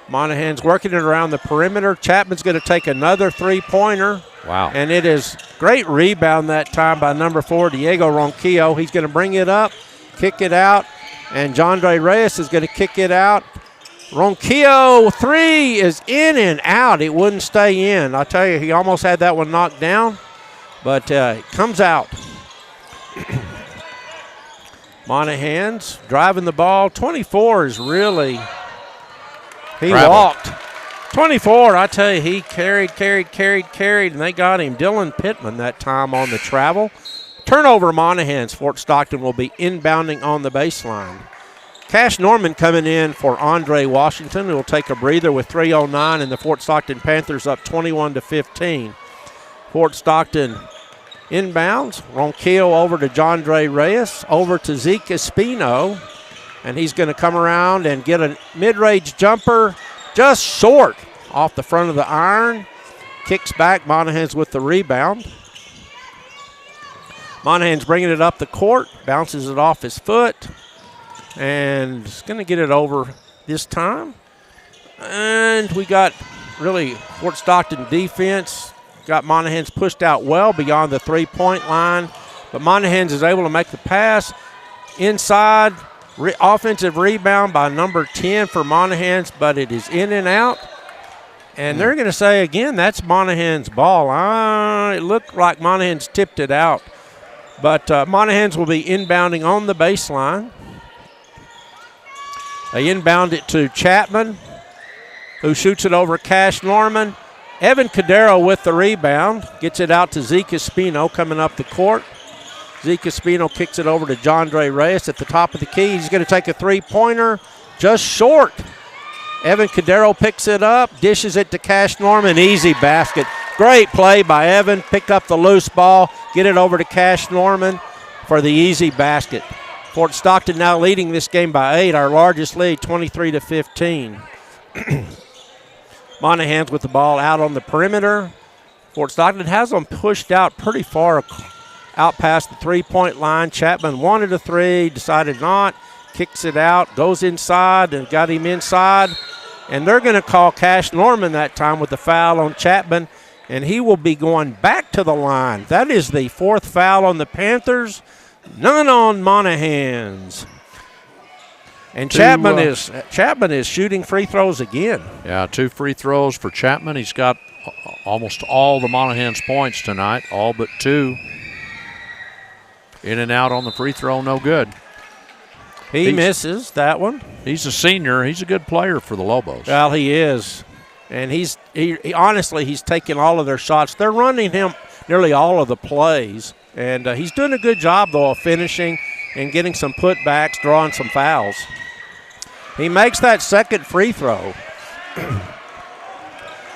Monahans working it around the perimeter. Chapman's going to take another three-pointer. Wow. And it is great rebound that time by number 4, Diego Ronquillo. He's going to bring it up, kick it out, and Jondre Reyes is going to kick it out. Ronquillo, 3 is in and out. It wouldn't stay in. I tell you, he almost had that one knocked down, but it comes out. Monahans driving the ball. 24 is really, he walked. 24, I tell you, he carried, and they got him. Dylan Pittman that time on the travel. Turnover, Monahans. Fort Stockton will be inbounding on the baseline. Cash Norman coming in for Andre Washington, who will take a breather with 3:09, and the Fort Stockton Panthers up 21-15. Fort Stockton inbounds. Ronquillo over to Jondre Reyes, over to Zeke Espino, and he's going to come around and get a mid-range jumper, just short off the front of the iron. Kicks back, Monahans with the rebound. Monahans bringing it up the court, bounces it off his foot, and is going to get it over this time. And we got really Fort Stockton defense. Got Monahans pushed out well beyond the three-point line, but Monahans is able to make the pass inside. Offensive rebound by number 10 for Monahans, but it is in and out. And they're going to say again, that's Monahans' ball. It looked like Monahans tipped it out, but Monahans will be inbounding on the baseline. They inbound it to Chapman, who shoots it over Cash Norman. Evan Cadero with the rebound, gets it out to Zeke Espino coming up the court. Zeke Espino kicks it over to Jondre Reyes at the top of the key. He's going to take a three-pointer, just short. Evan Cadero picks it up, dishes it to Cash Norman, easy basket. Great play by Evan, picked up the loose ball, get it over to Cash Norman for the easy basket. Fort Stockton now leading this game by 8, our largest lead, 23-15. Monahans with the ball out on the perimeter. Fort Stockton has them pushed out pretty far out past the three-point line. Chapman wanted a 3, decided not, kicks it out, goes inside and got him inside. And they're going to call Cash Norman that time with the foul on Chapman, and he will be going back to the line. That is the 4th foul on the Panthers, none on Monahans. And Chapman is shooting free throws again. Yeah, 2 free throws for Chapman. He's got almost all the Monahans points tonight, all but 2. In and out on the free throw, no good. He misses that one. He's a senior. He's a good player for the Lobos. Well, he is. And he honestly, he's taking all of their shots. They're running him nearly all of the plays. And he's doing a good job, though, of finishing and getting some putbacks, drawing some fouls. He makes that second free throw.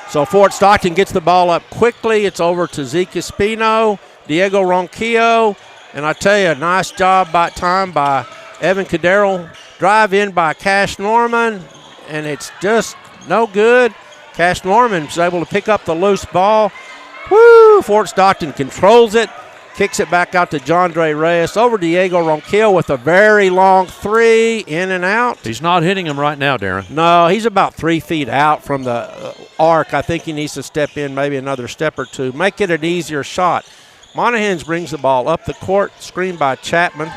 So Fort Stockton gets the ball up quickly. It's over to Zeke Espino, Diego Ronquillo, and I tell you, a nice job by Evan Cadero. Drive in by Cash Norman, and it's just no good. Cash Norman is able to pick up the loose ball. Woo! Fort Stockton controls it. Kicks it back out to Jondre Reyes. Over Diego Ronquillo with a very long 3, in and out. He's not hitting him right now, Darren. No, he's about 3 feet out from the arc. I think he needs to step in maybe another step or 2. Make it an easier shot. Monahans brings the ball up the court, screened by Chapman.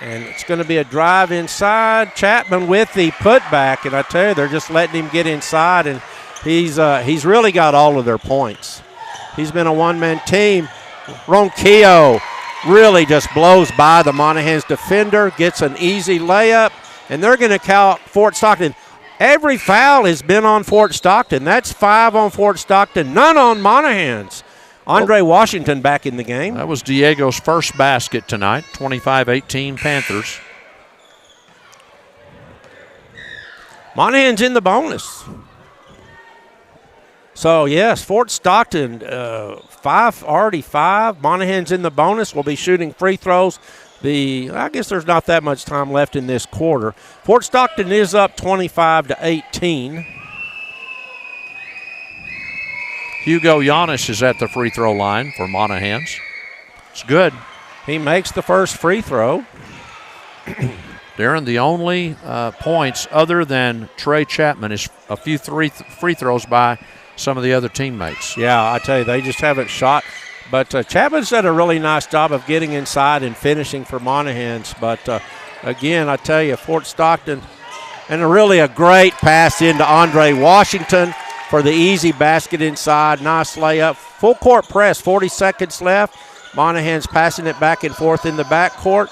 And it's going to be a drive inside. Chapman with the putback, and I tell you, they're just letting him get inside, and he's really got all of their points. He's been a one-man team. Ronquillo really just blows by the Monahans defender, gets an easy layup, and they're going to count Fort Stockton. Every foul has been on Fort Stockton. That's 5 on Fort Stockton, none on Monahans. Andre Washington back in the game. That was Diego's first basket tonight, 25-18 Panthers. Monahans in the bonus. So, yes, Fort Stockton, already five. Monahans in the bonus. Will be shooting free throws. I guess there's not that much time left in this quarter. Fort Stockton is up 25-18. Hugo Giannis is at the free throw line for Monahans. It's good. He makes the first free throw. Darren, the only points other than Trey Chapman is a few free throws by some of the other teammates. Yeah, I tell you, they just haven't shot. But Chapman's done a really nice job of getting inside and finishing for Monahans. But, again, I tell you, Fort Stockton, and really a great pass into Andre Washington for the easy basket inside. Nice layup. Full court press, 40 seconds left. Monahans passing it back and forth in the backcourt.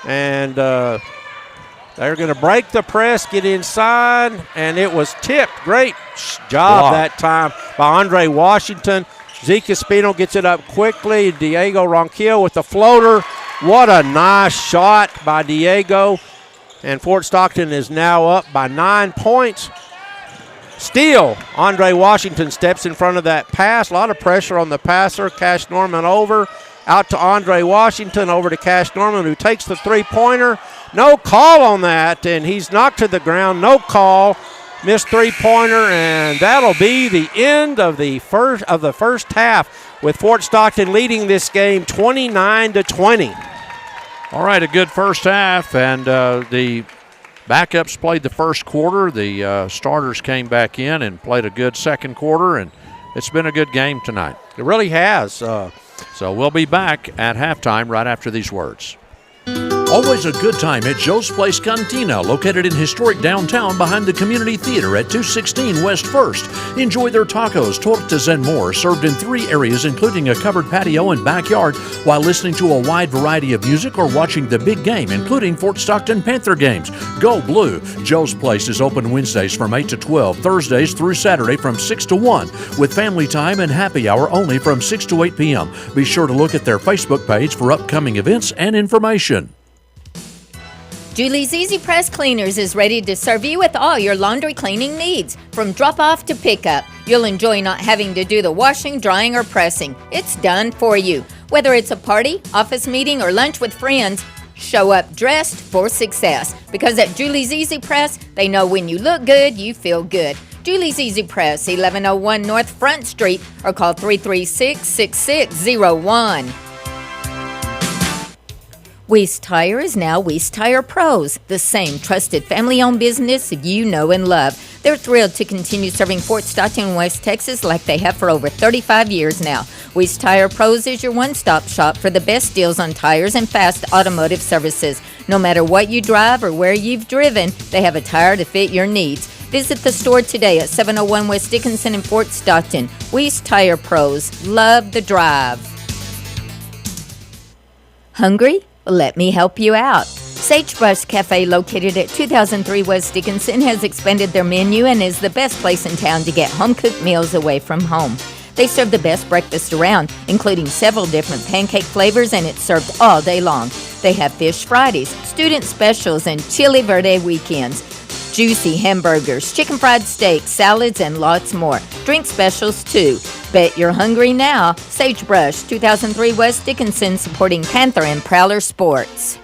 And they're going to break the press, get inside, and it was tipped. Great job that time by Andre Washington. Zeke Espino gets it up quickly. Diego Ronquillo with the floater. What a nice shot by Diego. And Fort Stockton is now up by 9 points. Steal. Andre Washington steps in front of that pass. A lot of pressure on the passer. Cash Norman over. Out to Andre Washington. Over to Cash Norman, who takes the three-pointer. No call on that, and he's knocked to the ground. No call. Missed three-pointer, and that'll be the end of the first half, with Fort Stockton leading this game 29-20. All right, a good first half, and the backups played the first quarter. The starters came back in and played a good second quarter, and it's been a good game tonight. It really has. So we'll be back at halftime right after these words. Always a good time at Joe's Place Cantina, located in historic downtown behind the Community Theater at 216 West 1st. Enjoy their tacos, tortas, and more, served in 3 areas, including a covered patio and backyard, while listening to a wide variety of music or watching the big game, including Fort Stockton Panther games. Go Blue! Joe's Place is open Wednesdays from 8 to 12, Thursdays through Saturday from 6 to 1, with family time and happy hour only from 6 to 8 p.m. Be sure to look at their Facebook page for upcoming events and information. Julie's Easy Press Cleaners is ready to serve you with all your laundry cleaning needs. From drop-off to pickup, you'll enjoy not having to do the washing, drying, or pressing. It's done for you. Whether it's a party, office meeting, or lunch with friends, show up dressed for success. Because at Julie's Easy Press, they know when you look good, you feel good. Julie's Easy Press, 1101 North Front Street, or call 336-6601. Weiss Tire is now Weiss Tire Pros, the same trusted family-owned business you know and love. They're thrilled to continue serving Fort Stockton and West Texas like they have for over 35 years now. Weiss Tire Pros is your one-stop shop for the best deals on tires and fast automotive services. No matter what you drive or where you've driven, they have a tire to fit your needs. Visit the store today at 701 West Dickinson in Fort Stockton. Weiss Tire Pros. Love the drive. Hungry? Let me help you out. Sagebrush Cafe, located at 2003 West Dickinson, has expanded their menu and is the best place in town to get home-cooked meals away from home. They serve the best breakfast around, including several different pancake flavors, and it's served all day long. They have Fish Fridays, student specials, and Chili Verde weekends. Juicy hamburgers, chicken fried steak, salads, and lots more. Drink specials, too. Bet you're hungry now. Sagebrush, 2003 West Dickinson, supporting Panther and Prowler Sports.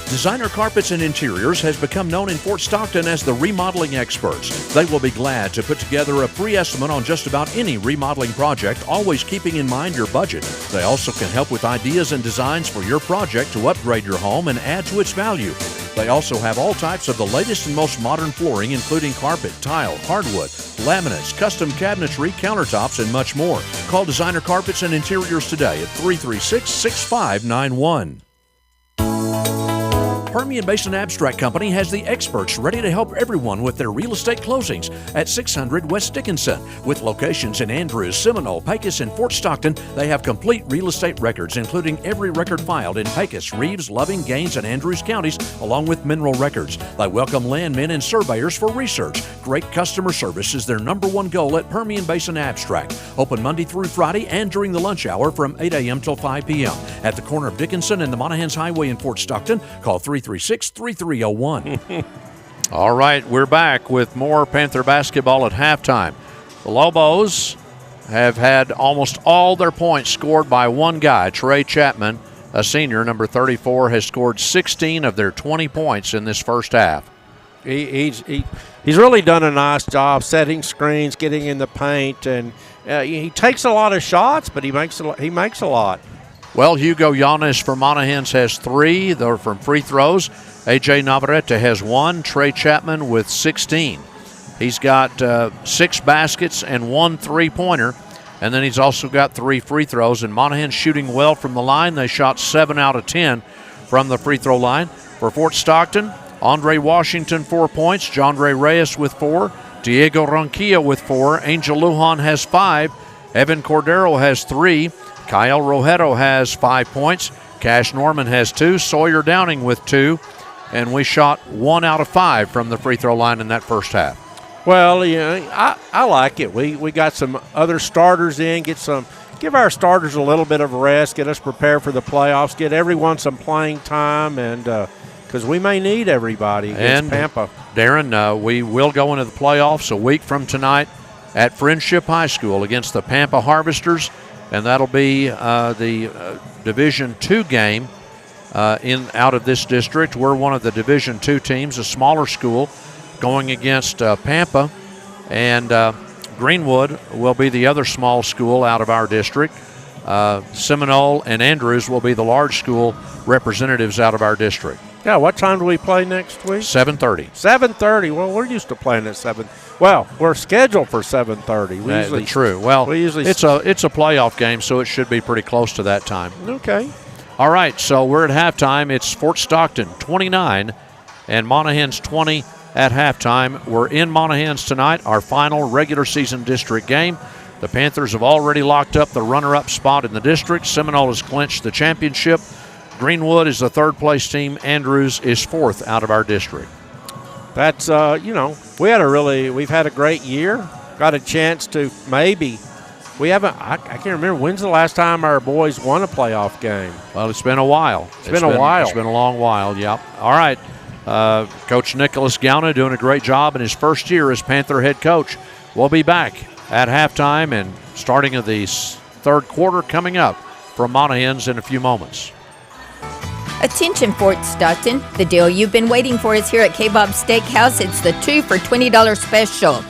Designer Carpets and Interiors has become known in Fort Stockton as the remodeling experts. They will be glad to put together a free estimate on just about any remodeling project, always keeping in mind your budget. They also can help with ideas and designs for your project to upgrade your home and add to its value. They also have all types of the latest and most modern flooring, including carpet, tile, hardwood, laminates, custom cabinetry, countertops, and much more. Call Designer Carpets and Interiors today at 336-6591. Permian Basin Abstract Company has the experts ready to help everyone with their real estate closings at 600 West Dickinson. With locations in Andrews, Seminole, Pecos, and Fort Stockton, they have complete real estate records, including every record filed in Pecos, Reeves, Loving, Gaines, and Andrews counties, along with mineral records. They welcome landmen and surveyors for research. Great customer service is their number one goal at Permian Basin Abstract. Open Monday through Friday and during the lunch hour from 8 a.m. till 5 p.m. At the corner of Dickinson and the Monahans Highway in Fort Stockton, call 336-3301. All right, we're back with more Panther basketball at halftime. The Lobos have had almost all their points scored by one guy, Trey Chapman, a senior, number 34, has scored 16 of their 20 points in this first half. He's really done a nice job setting screens, getting in the paint, and he takes a lot of shots, but he makes a lot. Well, Hugo Yanes for Monahans has 3. They're from free throws. A.J. Navarrete has 1. Trey Chapman with 16. He's got 6 baskets and 1 three-pointer, and then he's also got 3 free throws. And Monahans shooting well from the line. They shot 7 out of 10 from the free throw line. For Fort Stockton, Andre Washington 4 points. Jondre Reyes with 4. Diego Ronquillo with 4. Angel Lujan has 5. Evan Cordero has 3. Kyle Rojeto has 5 points. Cash Norman has 2. Sawyer Downing with 2. And we shot 1 out of 5 from the free throw line in that first half. Well, yeah, I like it. We got some other starters in, give our starters a little bit of a rest, get us prepared for the playoffs, get everyone some playing time, and because we may need everybody against Pampa. Darren, we will go into the playoffs a week from tonight at Friendship High School against the Pampa Harvesters, and that'll be the Division II game out of this district. We're one of the Division II teams, a smaller school, going against Pampa, and Greenwood will be the other small school out of our district. Seminole and Andrews will be the large school representatives out of our district. Yeah, what time do we play next week? 7:30. 7:30. Well, we're used to playing at 7. Well, we're scheduled for 7:30. True. Well, it's a playoff game, so it should be pretty close to that time. Okay. All right, so we're at halftime. It's Fort Stockton 29 and Monahans 20 at halftime. We're in Monahans tonight, our final regular season district game. The Panthers have already locked up the runner-up spot in the district. Seminole has clinched the championship. Greenwood is the third-place team. Andrews is 4th out of our district. That's, we've had a great year. Got a chance to maybe. I can't remember, when's the last time our boys won a playoff game? Well, it's been a while. It's been a while. It's been a long while, yep. All right. Coach Nicholas Gauna doing a great job in his first year as Panther head coach. We'll be back at halftime and starting of the third quarter coming up from Monahans in a few moments. Attention Fort Stockton, the deal you've been waiting for is here at K-Bob Steakhouse. It's the 2 for $20 special.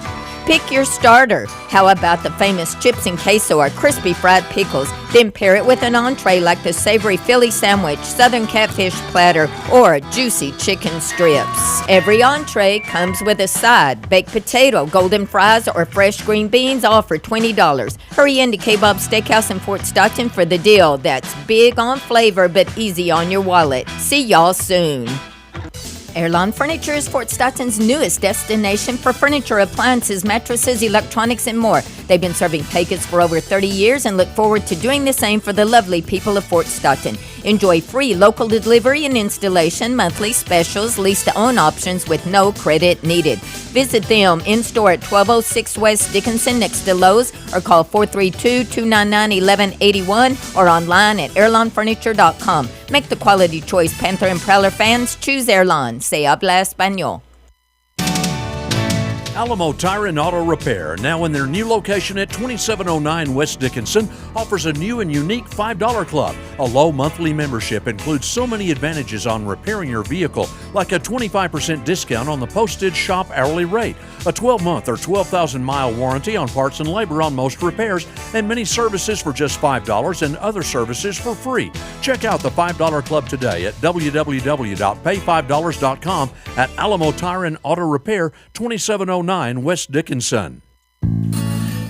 Pick your starter. How about the famous chips and queso or crispy fried pickles? Then pair it with an entree like the savory Philly sandwich, southern catfish platter, or juicy chicken strips. Every entree comes with a side, baked potato, golden fries, or fresh green beans, all for $20. Hurry into K-Bob Steakhouse in Fort Stockton for the deal that's big on flavor but easy on your wallet. See y'all soon. Airlawn Furniture is Fort Stockton's newest destination for furniture, appliances, mattresses, electronics, and more. They've been serving Pecos for over 30 years and look forward to doing the same for the lovely people of Fort Stockton. Enjoy free local delivery and installation, monthly specials, lease-to-own options with no credit needed. Visit them in-store at 1206 West Dickinson next to Lowe's or call 432-299-1181 or online at airlawnfurniture.com. Make the quality choice. Panther and Prowler fans, choose Airlawn. Se habla español. Alamo Tire and Auto Repair, now in their new location at 2709 West Dickinson, offers a new and unique $5 club. A low monthly membership includes so many advantages on repairing your vehicle, like a 25% discount on the posted shop hourly rate, a 12-month or 12,000-mile warranty on parts and labor on most repairs, and many services for just $5 and other services for free. Check out the $5 club today at www.pay5dollars.com at Alamo Tire and Auto Repair, 2709 West Dickinson.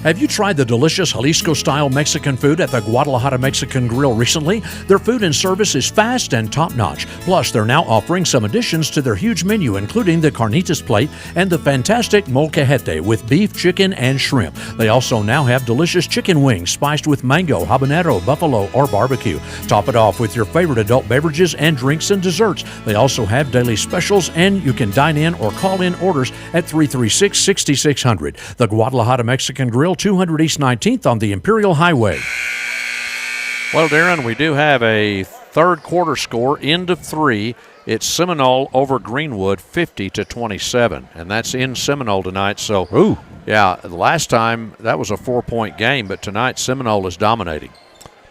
Have you tried the delicious Jalisco-style Mexican food at the Guadalajara Mexican Grill recently? Their food and service is fast and top-notch. Plus, they're now offering some additions to their huge menu, including the carnitas plate and the fantastic molcajete with beef, chicken, and shrimp. They also now have delicious chicken wings spiced with mango, habanero, buffalo, or barbecue. Top it off with your favorite adult beverages and drinks and desserts. They also have daily specials, and you can dine in or call in orders at 336-6600. The Guadalajara Mexican Grill, 200 East 19th on the Imperial Highway. Well, Darren, we do have a third quarter score, end of 3. It's Seminole over Greenwood, 50-27, and that's in Seminole tonight. So, yeah, last time that was a 4-point game, but tonight Seminole is dominating.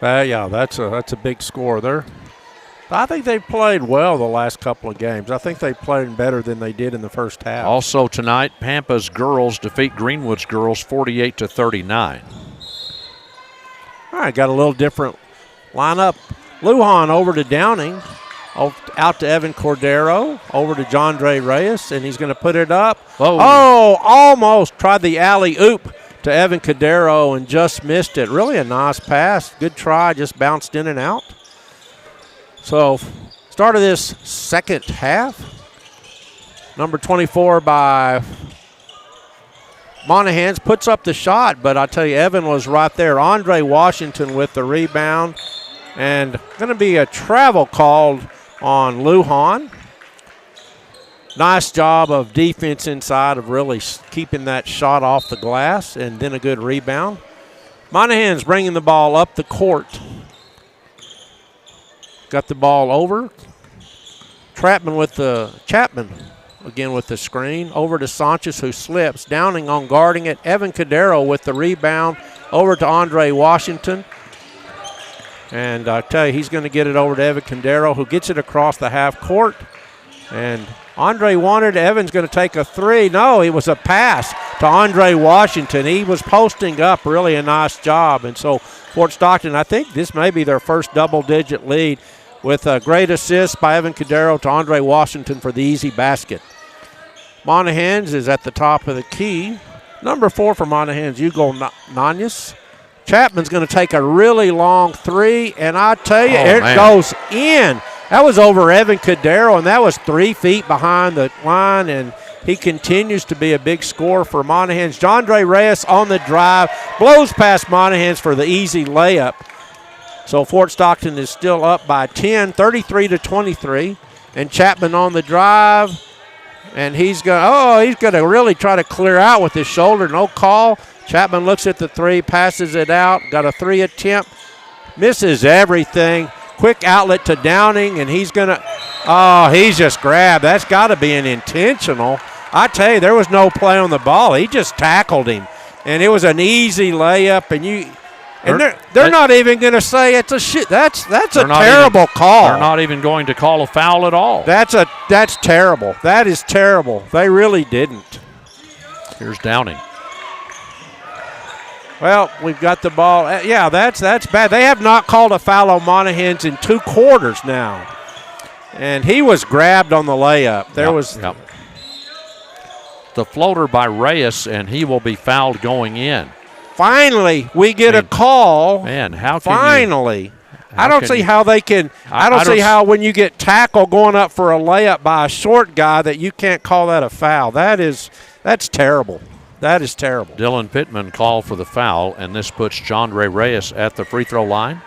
Yeah, that's a big score there. I think they played well the last couple of games. I think they played better than they did in the first half. Also tonight, Pampa's girls defeat Greenwood's girls 48-39. All right, got a little different lineup. Lujan over to Downing, out to Evan Cordero, over to Jondre Reyes, and he's going to put it up. Oh, almost tried the alley-oop to Evan Cordero and just missed it. Really a nice pass. Good try, just bounced in and out. So, start of this second half. Number 24 by Monahans puts up the shot, but I tell you, Evan was right there. Andre Washington with the rebound. And going to be a travel called on Lujan. Nice job of defense inside of really keeping that shot off the glass, and then a good rebound. Monahans bringing the ball up the court. Got the ball over. Chapman again with the screen. Over to Sanchez, who slips. Downing on guarding it. Evan Cordero with the rebound. Over to Andre Washington. And I tell you, he's going to get it over to Evan Cordero, who gets it across the half court. And Andre wanted, Evan's going to take a three. No, it was a pass to Andre Washington. He was posting up, really a nice job. And so Fort Stockton, I think this may be their first double-digit lead, with a great assist by Evan Cordero to Andre Washington for the easy basket. Monahans is at the top of the key. Number 4 for Monahans, Hugo Nunez. Chapman's going to take a really long three, and I tell you, goes in. That was over Evan Cordero, and that was 3 feet behind the line, and he continues to be a big scorer for Monahans. Jondre Reyes on the drive, blows past Monahans for the easy layup. So Fort Stockton is still up by 10, 33-23, and Chapman on the drive, and he's going to really try to clear out with his shoulder. No call. Chapman looks at the three, passes it out, got a 3 attempt, misses everything. Quick outlet to Downing, and he's just grabbed. That's got to be an intentional. I tell you, there was no play on the ball. He just tackled him, and it was an easy layup. And they're not even going to say it's a shit. That's a terrible call. They're not even going to call a foul at all. That's terrible. That is terrible. They really didn't. Here's Downing. Well, we've got the ball. Yeah, that's bad. They have not called a foul on Monahans in 2 quarters now. And he was grabbed on the layup. There was the floater by Reyes, and he will be fouled going in. Finally, we get a call. Man, how can Finally. I don't see how they can. I don't see how when you get tackled going up for a layup by a short guy that you can't call that a foul. That's terrible. That is terrible. Dylan Pittman called for the foul, and this puts Jondre Reyes at the free throw line.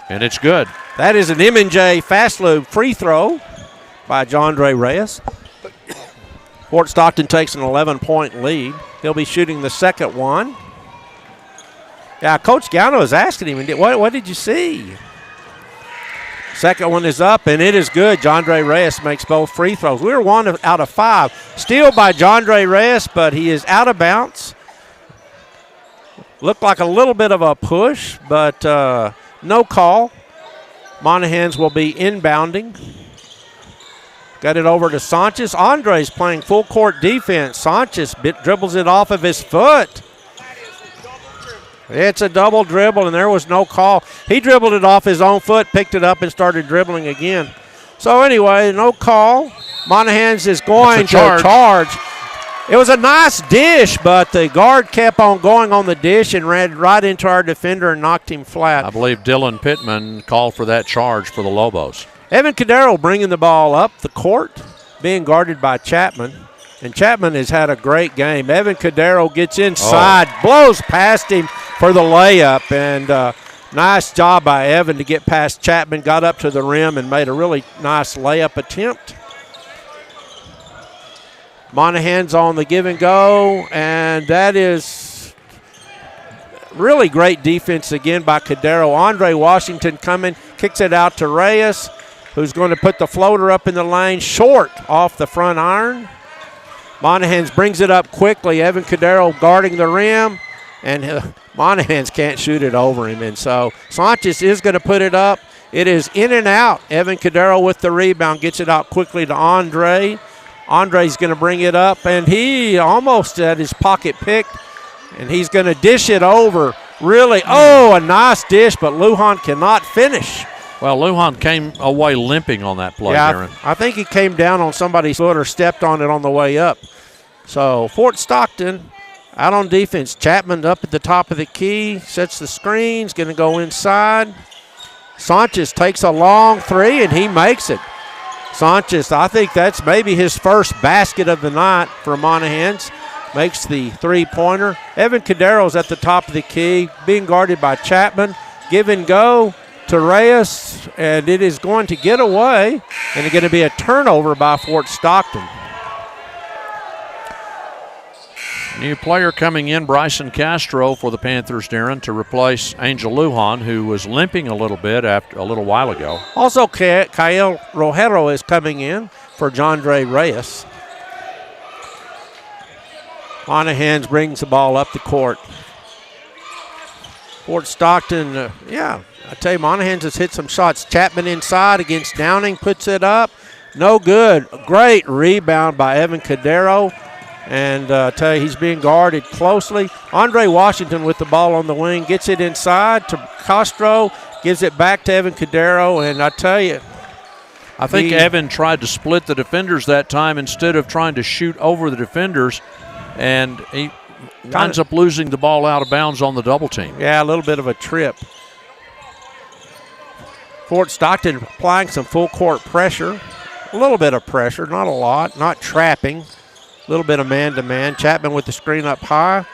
And it's good. That is an M&J Fast Lube free throw by Jondre Reyes. Fort Stockton takes an 11-point lead. He'll be shooting the second one. Yeah, Coach Gano is asking him, what did you see? Second one is up, and it is good. Jondre Reyes makes both free throws. We're 1 out of 5. Steal by Jondre Reyes, but he is out of bounds. Looked like a little bit of a push, but no call. Monahans will be inbounding. Got it over to Sanchez. Andre's playing full court defense. Sanchez dribbles it off of his foot. It's a double dribble, and there was no call. He dribbled it off his own foot, picked it up, and started dribbling again. So anyway, no call. Monahans is going to charge. It was a nice dish, but the guard kept on going on the dish and ran right into our defender and knocked him flat. I believe Dylan Pittman called for that charge for the Lobos. Evan Cadero bringing the ball up the court, being guarded by Chapman. And Chapman has had a great game. Evan Cadero gets inside, blows past him for the layup, and nice job by Evan to get past Chapman, got up to the rim and made a really nice layup attempt. Monahans on the give and go, and that is really great defense again by Cadero. Andre Washington coming, kicks it out to Reyes, who's going to put the floater up in the lane, short off the front iron. Monahans brings it up quickly. Evan Cadero guarding the rim, and Monahans can't shoot it over him. And so Sanchez is going to put it up. It is in and out. Evan Cadero with the rebound, gets it out quickly to Andre. Andre's going to bring it up, and he almost had his pocket picked, and he's going to dish it over. Really, a nice dish, but Lujan cannot finish. Well, Lujan came away limping on that play, Aaron. I think he came down on somebody's foot or stepped on it on the way up. So Fort Stockton out on defense. Chapman up at the top of the key, sets the screens, going to go inside. Sanchez takes a long three, and he makes it. Sanchez, I think that's maybe his first basket of the night for Monahans. Makes the three-pointer. Evan Cadero's at the top of the key, being guarded by Chapman. Give and go to Reyes, and it is going to get away, and it's going to be a turnover by Fort Stockton. New player coming in, Bryson Castro for the Panthers, Darren, to replace Angel Lujan, who was limping a little bit a little while ago. Also, Kyle Rojero is coming in for Jandre Reyes. Monahans brings the ball up the court. Fort Stockton, I tell you, Monahans has hit some shots. Chapman inside against Downing, puts it up. No good. Great rebound by Evan Cadero. And I tell you, he's being guarded closely. Andre Washington with the ball on the wing, gets it inside to Castro, gives it back to Evan Cadero, and I tell you, I think Evan tried to split the defenders that time instead of trying to shoot over the defenders, and he winds up losing the ball out of bounds on the double team. Yeah, a little bit of a trip. Fort Stockton applying some full court pressure. A little bit of pressure, not a lot, not trapping. A little bit of man-to-man. Chapman with the screen up high.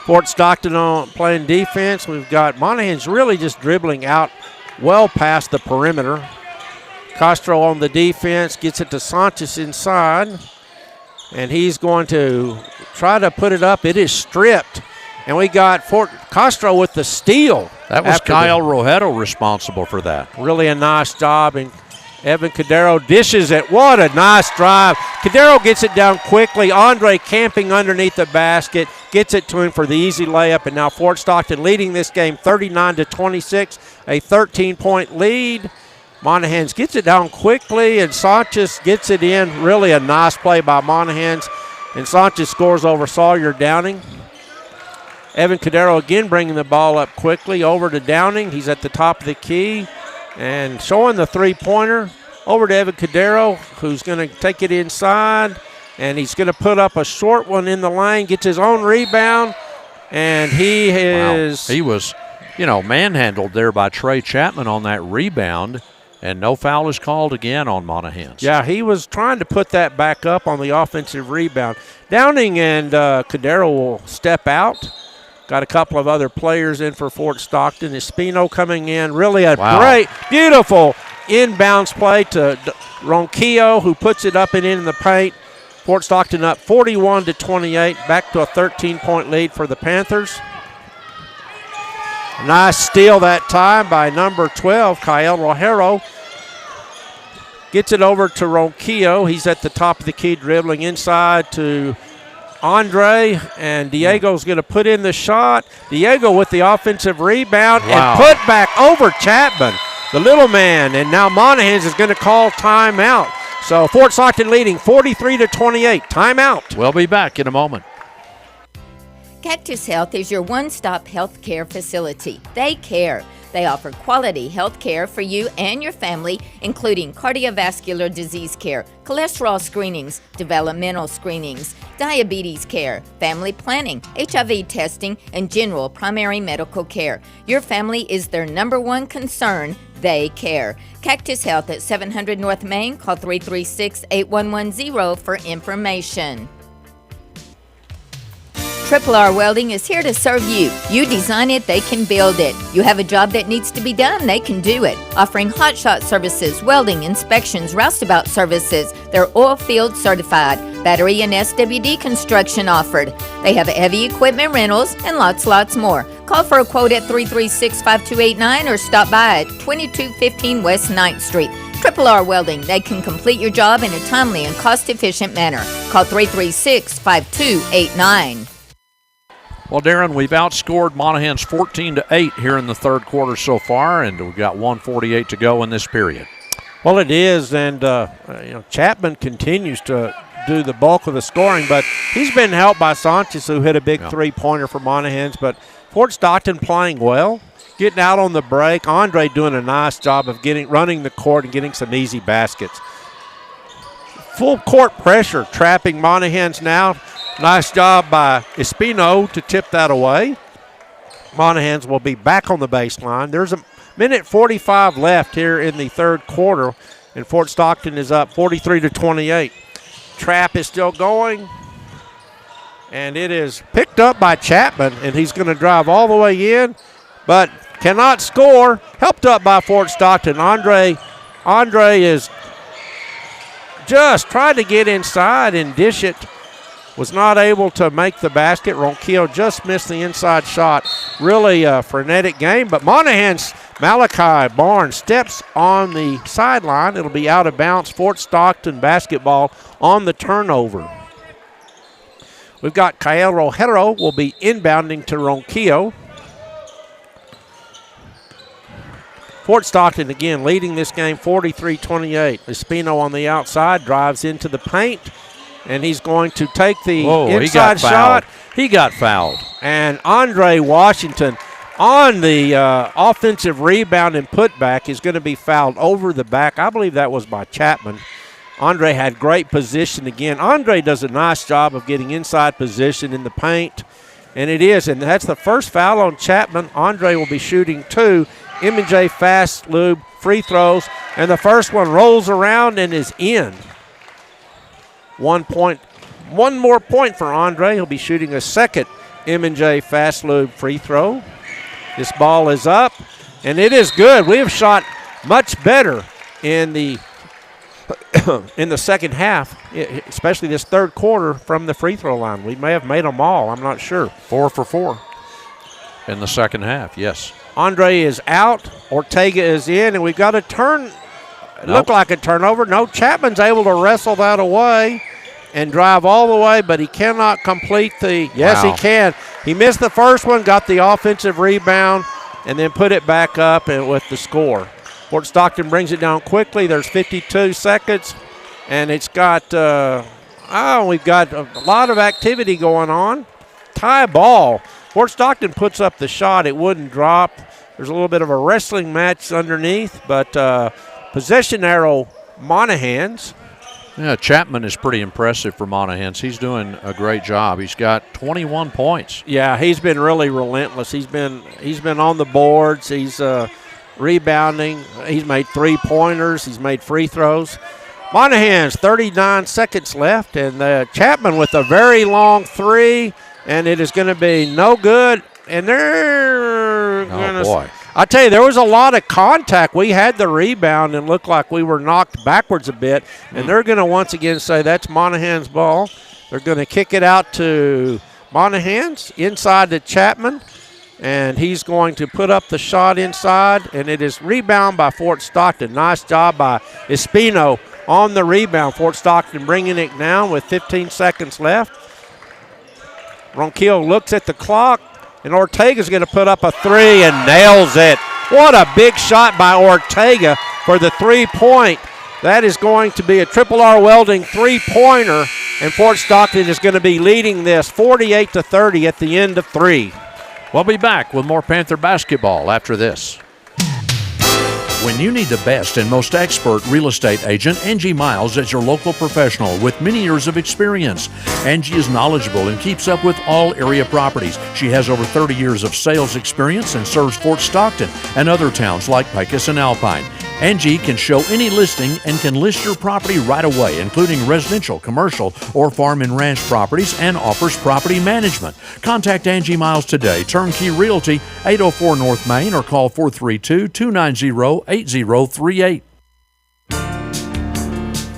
Fort Stockton on playing defense. We've got Monahans really just dribbling out well past the perimeter. Castro on the defense, gets it to Sanchez inside, and he's going to try to put it up. It is stripped, and we got Fort Castro with the steal. That was Kyle Rojero responsible for that. Really a nice job, and Evan Cadero dishes it. What a nice drive. Cadero gets it down quickly. Andre camping underneath the basket, gets it to him for the easy layup, and now Fort Stockton leading this game 39-26, a 13-point lead. Monahans gets it down quickly, and Sanchez gets it in. Really a nice play by Monahans, and Sanchez scores over Sawyer Downing. Evan Cadero again bringing the ball up quickly over to Downing. He's at the top of the key. And showing the three-pointer over to Evan Cadero, who's going to take it inside, and he's going to put up a short one in the lane, gets his own rebound, and he is... Wow. He was, manhandled there by Trey Chapman on that rebound, and no foul is called again on Monahans. Yeah, he was trying to put that back up on the offensive rebound. Downing and Cadero will step out. Got a couple of other players in for Fort Stockton. Espino coming in. Really a great, beautiful inbounds play to Ronquillo, who puts it up and in the paint. Fort Stockton up 41-28, back to a 13-point lead for the Panthers. Nice steal that time by number 12, Kyle Rojero. Gets it over to Ronquillo. He's at the top of the key, dribbling inside to Andre, and Diego's going to put in the shot. Diego with the offensive rebound and put back over Chapman, the little man, and now Monahans is going to call timeout. So Fort Stockton leading 43-28. Timeout. We'll be back in a moment. Cactus Health is your one-stop health care facility. They care. They offer quality health care for you and your family, including cardiovascular disease care, cholesterol screenings, developmental screenings, diabetes care, family planning, HIV testing, and general primary medical care. Your family is their number one concern. They care. Cactus Health at 700 North Main. Call 336-8110 for information. Triple R Welding is here to serve you. You design it, they can build it. You have a job that needs to be done, they can do it. Offering hot shot services, welding, inspections, roustabout services. They're oil field certified. Battery and SWD construction offered. They have heavy equipment rentals and lots more. Call for a quote at 336-5289 or stop by at 2215 West 9th Street. Triple R Welding. They can complete your job in a timely and cost-efficient manner. Call 336-5289. Well, Darren, we've outscored Monahans 14-8 here in the third quarter so far, and we've got 1:48 to go in this period. Well, it is, and Chapman continues to do the bulk of the scoring, but he's been helped by Sanchez, who hit a big three-pointer for Monahans. But Fort Stockton playing well, getting out on the break. Andre doing a nice job of running the court and getting some easy baskets. Full court pressure, trapping Monahans now. Nice job by Espino to tip that away. Monahans will be back on the baseline. There's a minute 45 left here in the third quarter, and Fort Stockton is up 43-28. Trap is still going, and it is picked up by Chapman, and he's going to drive all the way in, but cannot score. Helped up by Fort Stockton. Andre is just trying to get inside and dish it. Was not able to make the basket. Ronquillo just missed the inside shot. Really a frenetic game, but Monahans, Malachi Barnes steps on the sideline. It'll be out of bounds. Fort Stockton basketball on the turnover. We've got Kyle Rojero will be inbounding to Ronquillo. Fort Stockton again leading this game 43-28. Espino on the outside drives into the paint. And he's going to take the inside shot. He got fouled. And Andre Washington on the offensive rebound and putback is going to be fouled over the back. I believe that was by Chapman. Andre had great position again. Andre does a nice job of getting inside position in the paint. And it is. And that's the first foul on Chapman. Andre will be shooting 2 M&J Fast Lube free throws. And the first one rolls around and is in. 1 more point for Andre. He'll be shooting a second M&J Fast Lube free throw. This ball is up, and it is good. We have shot much better in the second half, especially this third quarter from the free throw line. We may have made them all. I'm not sure. 4 for 4 in the second half, yes. Andre is out. Ortega is in, and we've got a turn. It looked like a turnover. No, Chapman's able to wrestle that away and drive all the way, but he cannot complete the – yes, he can. He missed the first one, got the offensive rebound, and then put it back up and with the score. Fort Stockton brings it down quickly. There's 52 seconds, and it's got we've got a lot of activity going on. Tie ball. Fort Stockton puts up the shot. It wouldn't drop. There's a little bit of a wrestling match underneath, but possession arrow, Monahans. Yeah, Chapman is pretty impressive for Monahans. He's doing a great job. He's got 21 points. Yeah, he's been really relentless. He's been on the boards. He's rebounding. He's made three-pointers. He's made free throws. Monahans, 39 seconds left, and Chapman with a very long three, and it is going to be no good. And they're going to. I tell you, there was a lot of contact. We had the rebound and looked like we were knocked backwards a bit, and they're going to once again say that's Monahans' ball. They're going to kick it out to Monahans inside to Chapman, and he's going to put up the shot inside, and it is rebound by Fort Stockton. Nice job by Espino on the rebound. Fort Stockton bringing it down with 15 seconds left. Ronquillo looks at the clock. And Ortega's going to put up a three and nails it. What a big shot by Ortega for the three-point. That is going to be a Triple R Welding three-pointer, and Fort Stockton is going to be leading this 48-30 at the end of 3. We'll be back with more Panther basketball after this. When you need the best and most expert real estate agent, Angie Miles is your local professional with many years of experience. Angie is knowledgeable and keeps up with all area properties. She has over 30 years of sales experience and serves Fort Stockton and other towns like Pecos and Alpine. Angie can show any listing and can list your property right away, including residential, commercial, or farm and ranch properties, and offers property management. Contact Angie Miles today, Turnkey Realty, 804 North Main, or call 432-290-8038.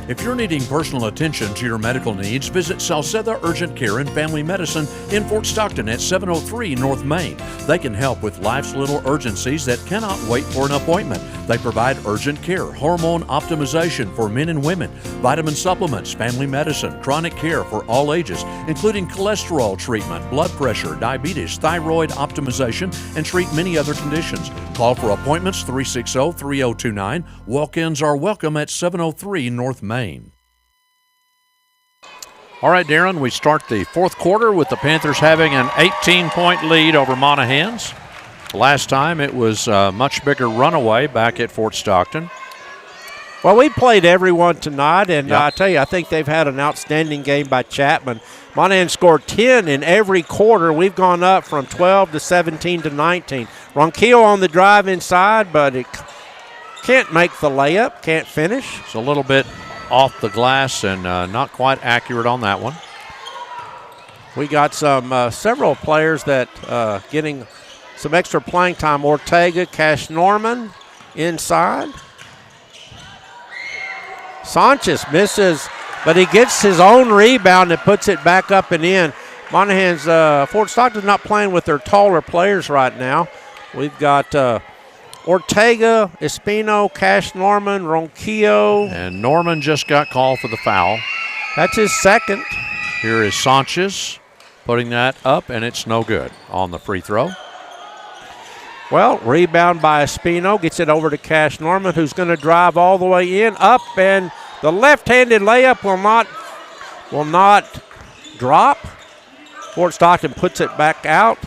If you're needing personal attention to your medical needs, visit Salceda Urgent Care and Family Medicine in Fort Stockton at 703 North Main. They can help with life's little urgencies that cannot wait for an appointment. They provide urgent care, hormone optimization for men and women, vitamin supplements, family medicine, chronic care for all ages, including cholesterol treatment, blood pressure, diabetes, thyroid optimization, and treat many other conditions. Call for appointments 360-3029. Walk-ins are welcome at 703 North Main. All right, Darren, we start the fourth quarter with the Panthers having an 18-point lead over Monahans. Last time it was a much bigger runaway back at Fort Stockton. Well, we played everyone tonight, and I tell you, I think they've had an outstanding game by Chapman. Monahans scored 10 in every quarter. We've gone up from 12 to 17 to 19. Ronquillo on the drive inside, but it can't make the layup, can't finish. It's a little bit off the glass and not quite accurate on that one. We got some several players that getting some extra playing time. Ortega, Cash Norman inside. Sanchez misses, but he gets his own rebound and puts it back up and in. Monahans, Fort Stockton's not playing with their taller players right now. We've got Ortega, Espino, Cash Norman, Ronquillo. And Norman just got called for the foul. That's his second. Here is Sanchez putting that up, and it's no good on the free throw. Well, rebound by Espino, gets it over to Cash Norman, who's going to drive all the way in, up, and the left-handed layup will not drop. Fort Stockton puts it back out,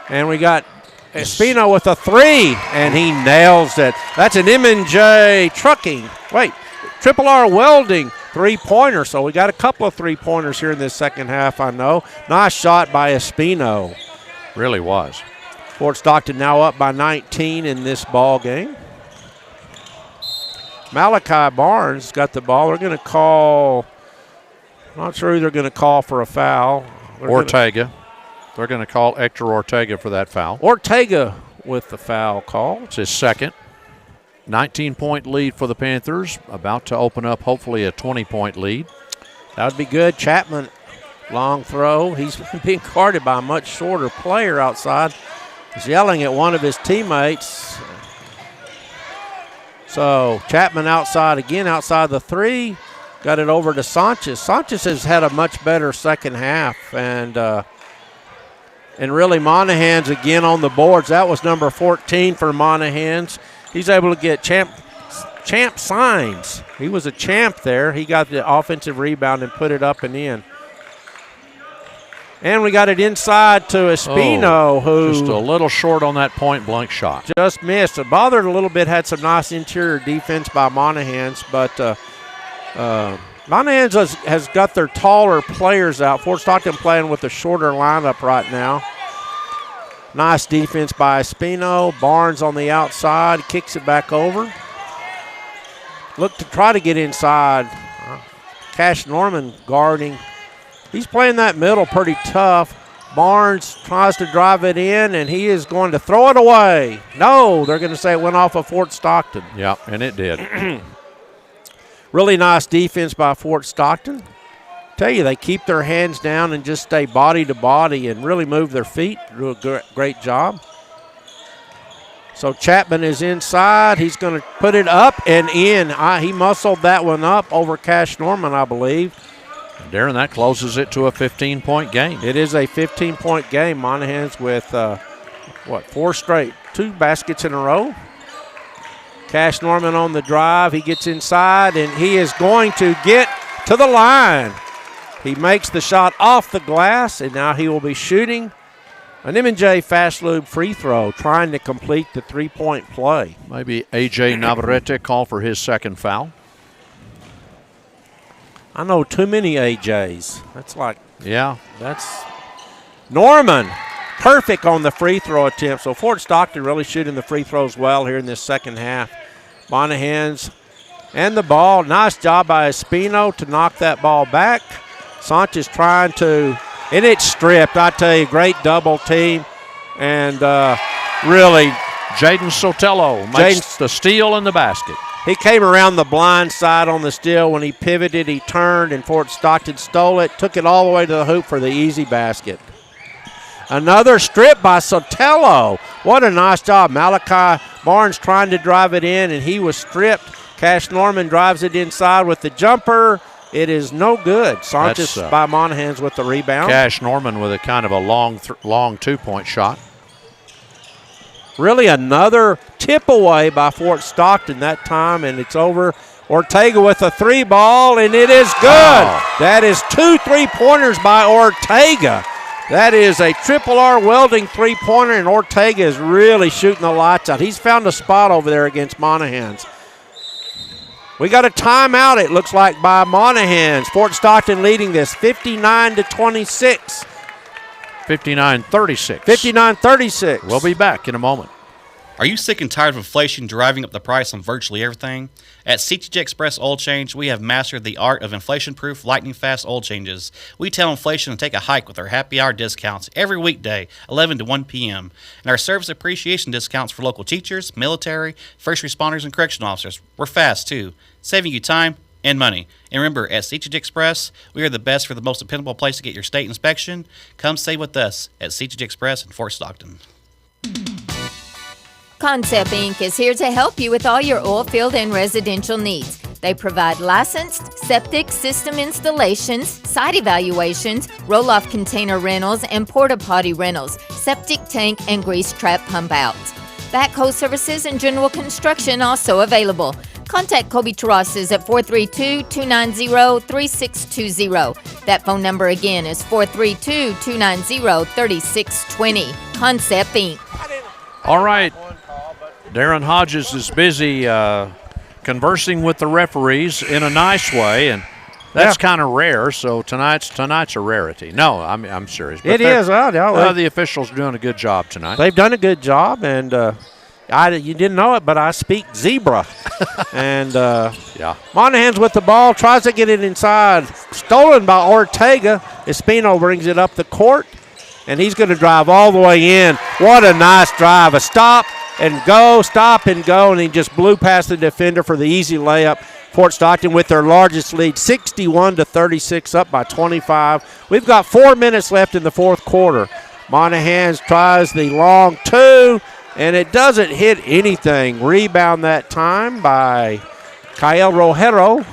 and we got Espino with a three, and he nails it. That's an M&J Trucking. Triple R Welding three-pointer. So we got a couple of three-pointers here in this second half, I know. Nice shot by Espino. Really was. Fort Stockton now up by 19 in this ball game. Malachi Barnes got the ball. They're going to call, not sure who they're going to call for a foul. Ortega. They're going to call Hector Ortega for that foul. Ortega with the foul call. It's his second. 19-point lead for the Panthers. About to open up, hopefully, a 20-point lead. That would be good. Chapman, long throw. He's being guarded by a much shorter player outside. He's yelling at one of his teammates. So Chapman outside again, outside the three. Got it over to Sanchez. Sanchez has had a much better second half, and really Monahans again on the boards. That was number 14 for Monahans. He's able to get champ signs. He was a champ there. He got the offensive rebound and put it up and in. And we got it inside to Espino, who just a little short on that point-blank shot. Just missed. It bothered a little bit, had some nice interior defense by Monahans, but Monahans has got their taller players out. Fort Stockton playing with a shorter lineup right now. Nice defense by Espino. Barnes on the outside, kicks it back over. Look to try to get inside. Cash Norman guarding. He's playing that middle pretty tough. Barnes tries to drive it in, and he is going to throw it away. No, they're going to say it went off of Fort Stockton. Yeah, and it did. Really nice defense by Fort Stockton. Tell you, they keep their hands down and just stay body to body and really move their feet. Do a great job. So Chapman is inside. He's going to put it up and in. He muscled that one up over Cash Norman, I believe. Darren, that closes it to a 15-point game. It is a 15-point game. Monahans with, 4 straight, 2 baskets in a row. Cash Norman on the drive. He gets inside, and he is going to get to the line. He makes the shot off the glass, and now he will be shooting. An M&J Fast Lube free throw, trying to complete the three-point play. Maybe A.J. Navarrete call for his second foul. I know too many AJs. That's like, yeah, that's Norman. Perfect on the free throw attempt. So Fort Stockton really shooting the free throws well here in this second half. Monahans and the ball. Nice job by Espino to knock that ball back. Sanchez trying to, and it's stripped. I tell you, great double team. And really, Jaden Sotelo makes the steal in the basket. He came around the blind side on the steal. When he pivoted, he turned, and Fort Stockton stole it, took it all the way to the hoop for the easy basket. Another strip by Sotelo. What a nice job. Malachi Barnes trying to drive it in, and he was stripped. Cash Norman drives it inside with the jumper. It is no good. Sanchez by Monahans with the rebound. Cash Norman with a kind of a long two-point shot. Really another tip away by Fort Stockton that time, and it's over. Ortega with a three ball, and it is good. Wow. That is 2 3-pointers by Ortega. That is a triple R welding three-pointer, and Ortega is really shooting the lights out. He's found a spot over there against Monahans. We got a timeout, it looks like, by Monahans. Fort Stockton leading this 59-26. 59-36. 59-36. We'll be back in a moment. Are you sick and tired of inflation driving up the price on virtually everything? At CTJ Express Oil Change, we have mastered the art of inflation-proof, lightning-fast oil changes. We tell inflation to take a hike with our happy hour discounts every weekday, 11 to 1 p.m., and our service appreciation discounts for local teachers, military, first responders, and correctional officers. We're fast, too, saving you time and money. And remember, at CTJ Express, we are the best for the most dependable place to get your state inspection. Come save with us at CTJ Express in Fort Stockton. Concept Inc. is here to help you with all your oil field and residential needs. They provide licensed septic system installations, site evaluations, roll-off container rentals, and porta-potty rentals, septic tank and grease trap pump outs. Backhoe services and general construction also available. Contact Kobe Terraces at 432-290-3620. That phone number again is 432-290-3620. Concept Inc. All right. Darren Hodges is busy conversing with the referees in a nice way, and that's kind of rare. So tonight's a rarity. No, I'm serious. But It is. The officials are doing a good job tonight. They've done a good job, and you didn't know it, but I speak zebra. And Monahans with the ball, tries to get it inside. Stolen by Ortega. Espino brings it up the court, and he's going to drive all the way in. What a nice drive. A stop and go, stop and go, and he just blew past the defender for the easy layup. Fort Stockton with their largest lead, 61-36, up by 25. We've got 4 minutes left in the fourth quarter. Monahans tries the long two, and it doesn't hit anything. Rebound that time by Kyle Rojero.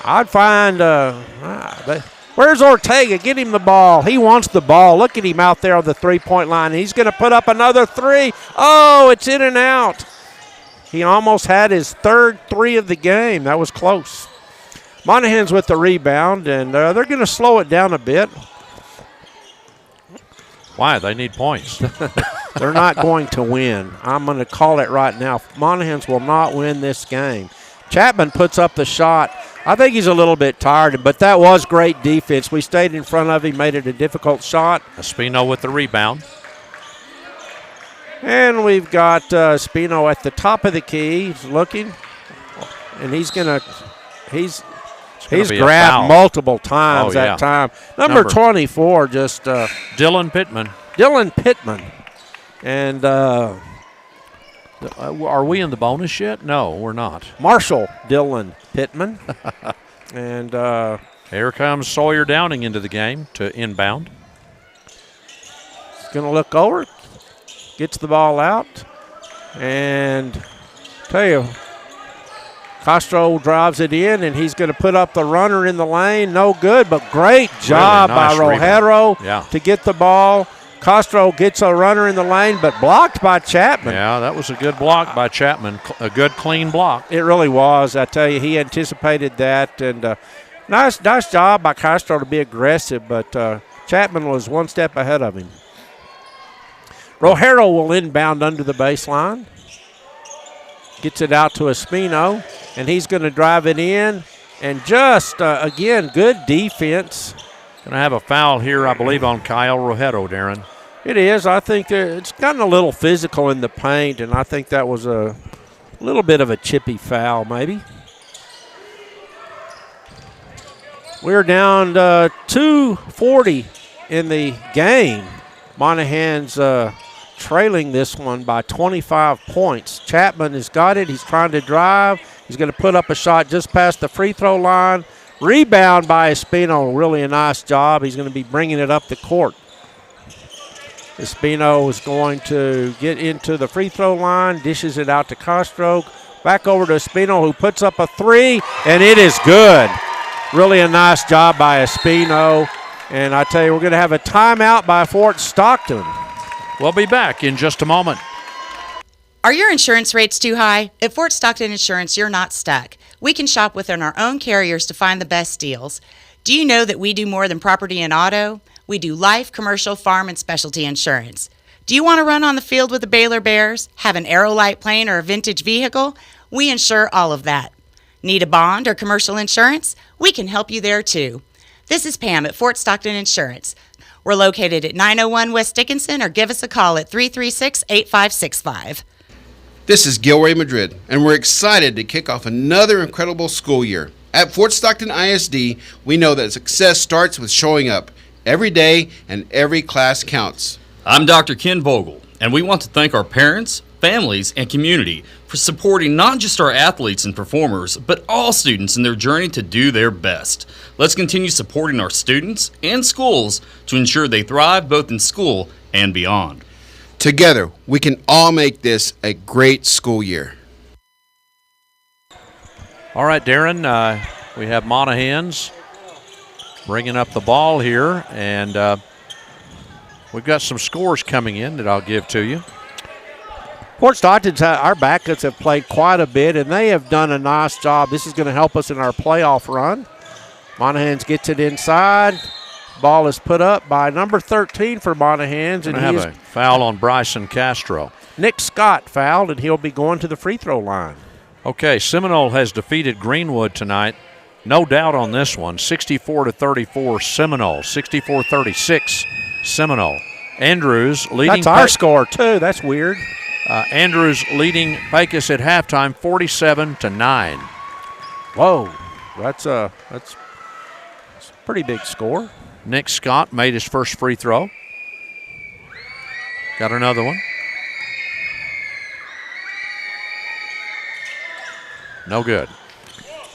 I'd find where's Ortega? Get him the ball. He wants the ball. Look at him out there on the three-point line. He's going to put up another three. Oh, it's in and out. He almost had his third three of the game. That was close. Monahans with the rebound, and they're going to slow it down a bit. Why? They need points. They're not going to win. I'm going to call it right now. Monahans will not win this game. Chapman puts up the shot. I think he's a little bit tired, but that was great defense. We stayed in front of him, made it a difficult shot. Espino with the rebound. And we've got Espino at the top of the key. He's looking, and he's grabbed multiple times that time. Number 24, just Dylan Pittman. Dylan Pittman, and are we in the bonus yet? No, we're not. Marshall Dylan Pittman. And here comes Sawyer Downing into the game to inbound. He's going to look over, gets the ball out, and tell you, Castro drives it in, and he's going to put up the runner in the lane. No good, but great job by Rojero to get the ball. Castro gets a runner in the lane, but blocked by Chapman. Yeah, that was a good block by Chapman. A good, clean block. It really was. I tell you, he anticipated that. And nice job by Castro to be aggressive, but Chapman was one step ahead of him. Rojero will inbound under the baseline. Gets it out to Espino, and he's going to drive it in. And just, again, good defense. Going to have a foul here, I believe, on Kyle Rojero, Darren. It is. I think it's gotten a little physical in the paint, and I think that was a little bit of a chippy foul maybe. We're down to 2:40 in the game. Monahans trailing this one by 25 points. Chapman has got it. He's trying to drive. He's going to put up a shot just past the free throw line. Rebound by Espino. Really a nice job. He's going to be bringing it up the court. Espino is going to get into the free throw line, dishes it out to Castro. Back over to Espino, who puts up a three, and it is good. Really a nice job by Espino. And I tell you, we're going to have a timeout by Fort Stockton. We'll be back in just a moment. Are your insurance rates too high? At Fort Stockton Insurance, you're not stuck. We can shop within our own carriers to find the best deals. Do you know that we do more than property and auto? We do life, commercial, farm, and specialty insurance. Do you want to run on the field with the Baylor Bears? Have an Aerolite plane or a vintage vehicle? We insure all of that. Need a bond or commercial insurance? We can help you there too. This is Pam at Fort Stockton Insurance. We're located at 901 West Dickinson, or give us a call at 336-8565. This is Gilray Madrid, and we're excited to kick off another incredible school year. At Fort Stockton ISD, we know that success starts with showing up. Every day and every class counts. I'm Dr. Ken Vogel, and we want to thank our parents, families, and community for supporting not just our athletes and performers, but all students in their journey to do their best. Let's continue supporting our students and schools to ensure they thrive both in school and beyond. Together, we can all make this a great school year. All right, Darren, we have Monahans bringing up the ball here, and we've got some scores coming in that I'll give to you. Fort Stockton's, our backups have played quite a bit, and they have done a nice job. This is going to help us in our playoff run. Monahans gets it inside. Ball is put up by number 13 for Monahans. And have a foul on Bryson Castro. Nick Scott fouled, and he'll be going to the free throw line. Okay, Seminole has defeated Greenwood tonight. No doubt on this one, 64-34 Seminole, 64-36 Seminole. Andrews leading. That's our score too. That's weird. Andrews leading Pecos at halftime, 47-9. Whoa, that's a pretty big score. Nick Scott made his first free throw. Got another one. No good.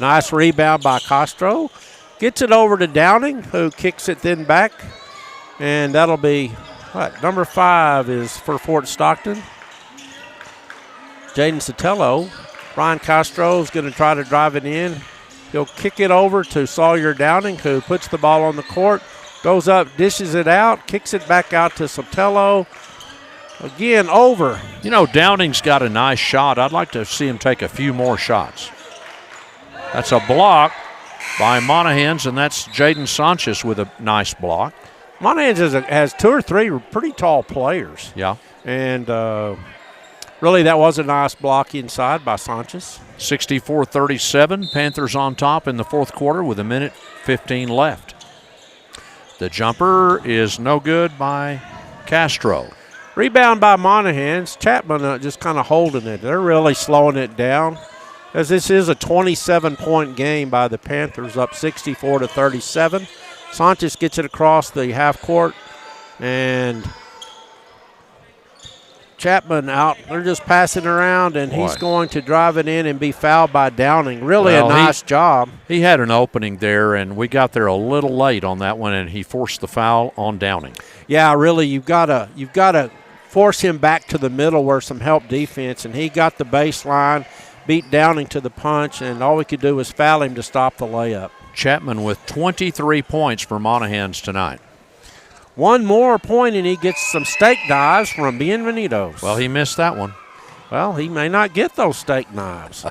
Nice rebound by Castro. Gets it over to Downing, who kicks it then back. And that'll be, number 5 is for Fort Stockton. Jaden Sotelo. Ryan Castro is going to try to drive it in. He'll kick it over to Sawyer Downing, who puts the ball on the court. Goes up, dishes it out, kicks it back out to Sotelo. Again, over. You know, Downing's got a nice shot. I'd like to see him take a few more shots. That's a block by Monahans, and that's Jaden Sanchez with a nice block. Monahans has 2 or 3 pretty tall players. Yeah. And really that was a nice block inside by Sanchez. 64-37, Panthers on top in the fourth quarter with 1:15 left. The jumper is no good by Castro. Rebound by Monahans. Chapman just kind of holding it. They're really slowing it down, as this is a 27-point game by the Panthers, up 64-37. Sanchez gets it across the half court, and Chapman out. They're just passing around, and he's going to drive it in and be fouled by Downing. Really a nice job. He had an opening there, and we got there a little late on that one, and he forced the foul on Downing. Yeah, really, you've got to force him back to the middle where some help defense, and he got the baseline, beat Downing to the punch, and all we could do was foul him to stop the layup. Chapman with 23 points for Monahans tonight. One more point, and he gets some steak knives from Bienvenidos. Well, he missed that one. Well, he may not get those steak knives.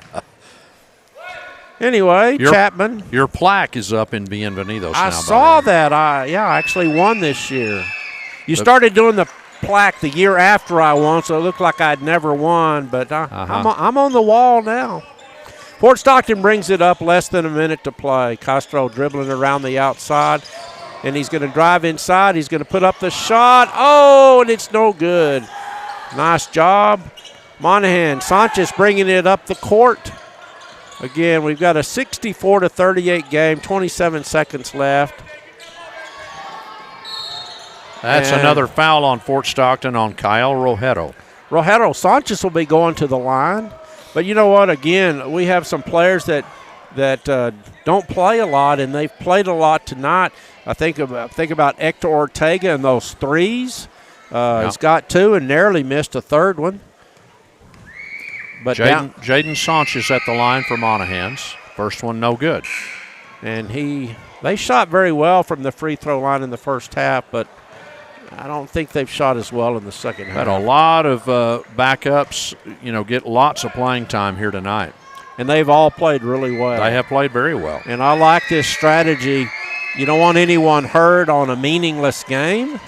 Anyway, Chapman. Your plaque is up in Bienvenidos now. I saw that. I actually won this year. You started doing the plaque the year after I won, so it looked like I'd never won, but I'm on the wall now. Fort Stockton brings it up, less than a minute to play. Castro dribbling around the outside, and he's going to drive inside. He's going to put up the shot. Oh, and it's no good. Nice job. Monahan, Sanchez bringing it up the court. Again, we've got a 64-38 game, 27 seconds left. That's another foul on Fort Stockton on Kyle Rojero. Sanchez will be going to the line. But you know what? Again, we have some players that don't play a lot, and they've played a lot tonight. I think about Hector Ortega and those threes. He's got two and narrowly missed a third one. But Jaden Sanchez at the line for Monahans. First one no good. And they shot very well from the free throw line in the first half, but I don't think they've shot as well in the second half. Had a lot of backups, get lots of playing time here tonight. And they've all played really well. They have played very well. And I like this strategy. You don't want anyone hurt on a meaningless game,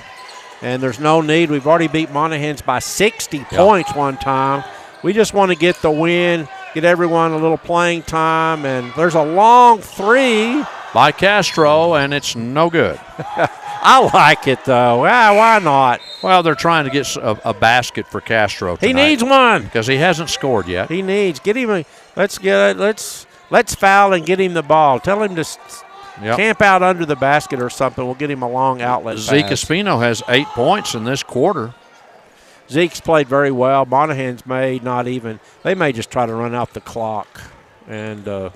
and there's no need. We've already beat Monahans by 60 points one time. We just want to get the win, get everyone a little playing time, and there's a long three. By Castro, and it's no good. I like it, though. Why not? Well, they're trying to get a basket for Castro tonight. He needs one. Because he hasn't scored yet. He needs. Get him let's foul and get him the ball. Tell him to camp out under the basket or something. We'll get him a long outlet Zeke pass. Espino has 8 points in this quarter. Zeke's played very well. Monahans they may just try to run out the clock. And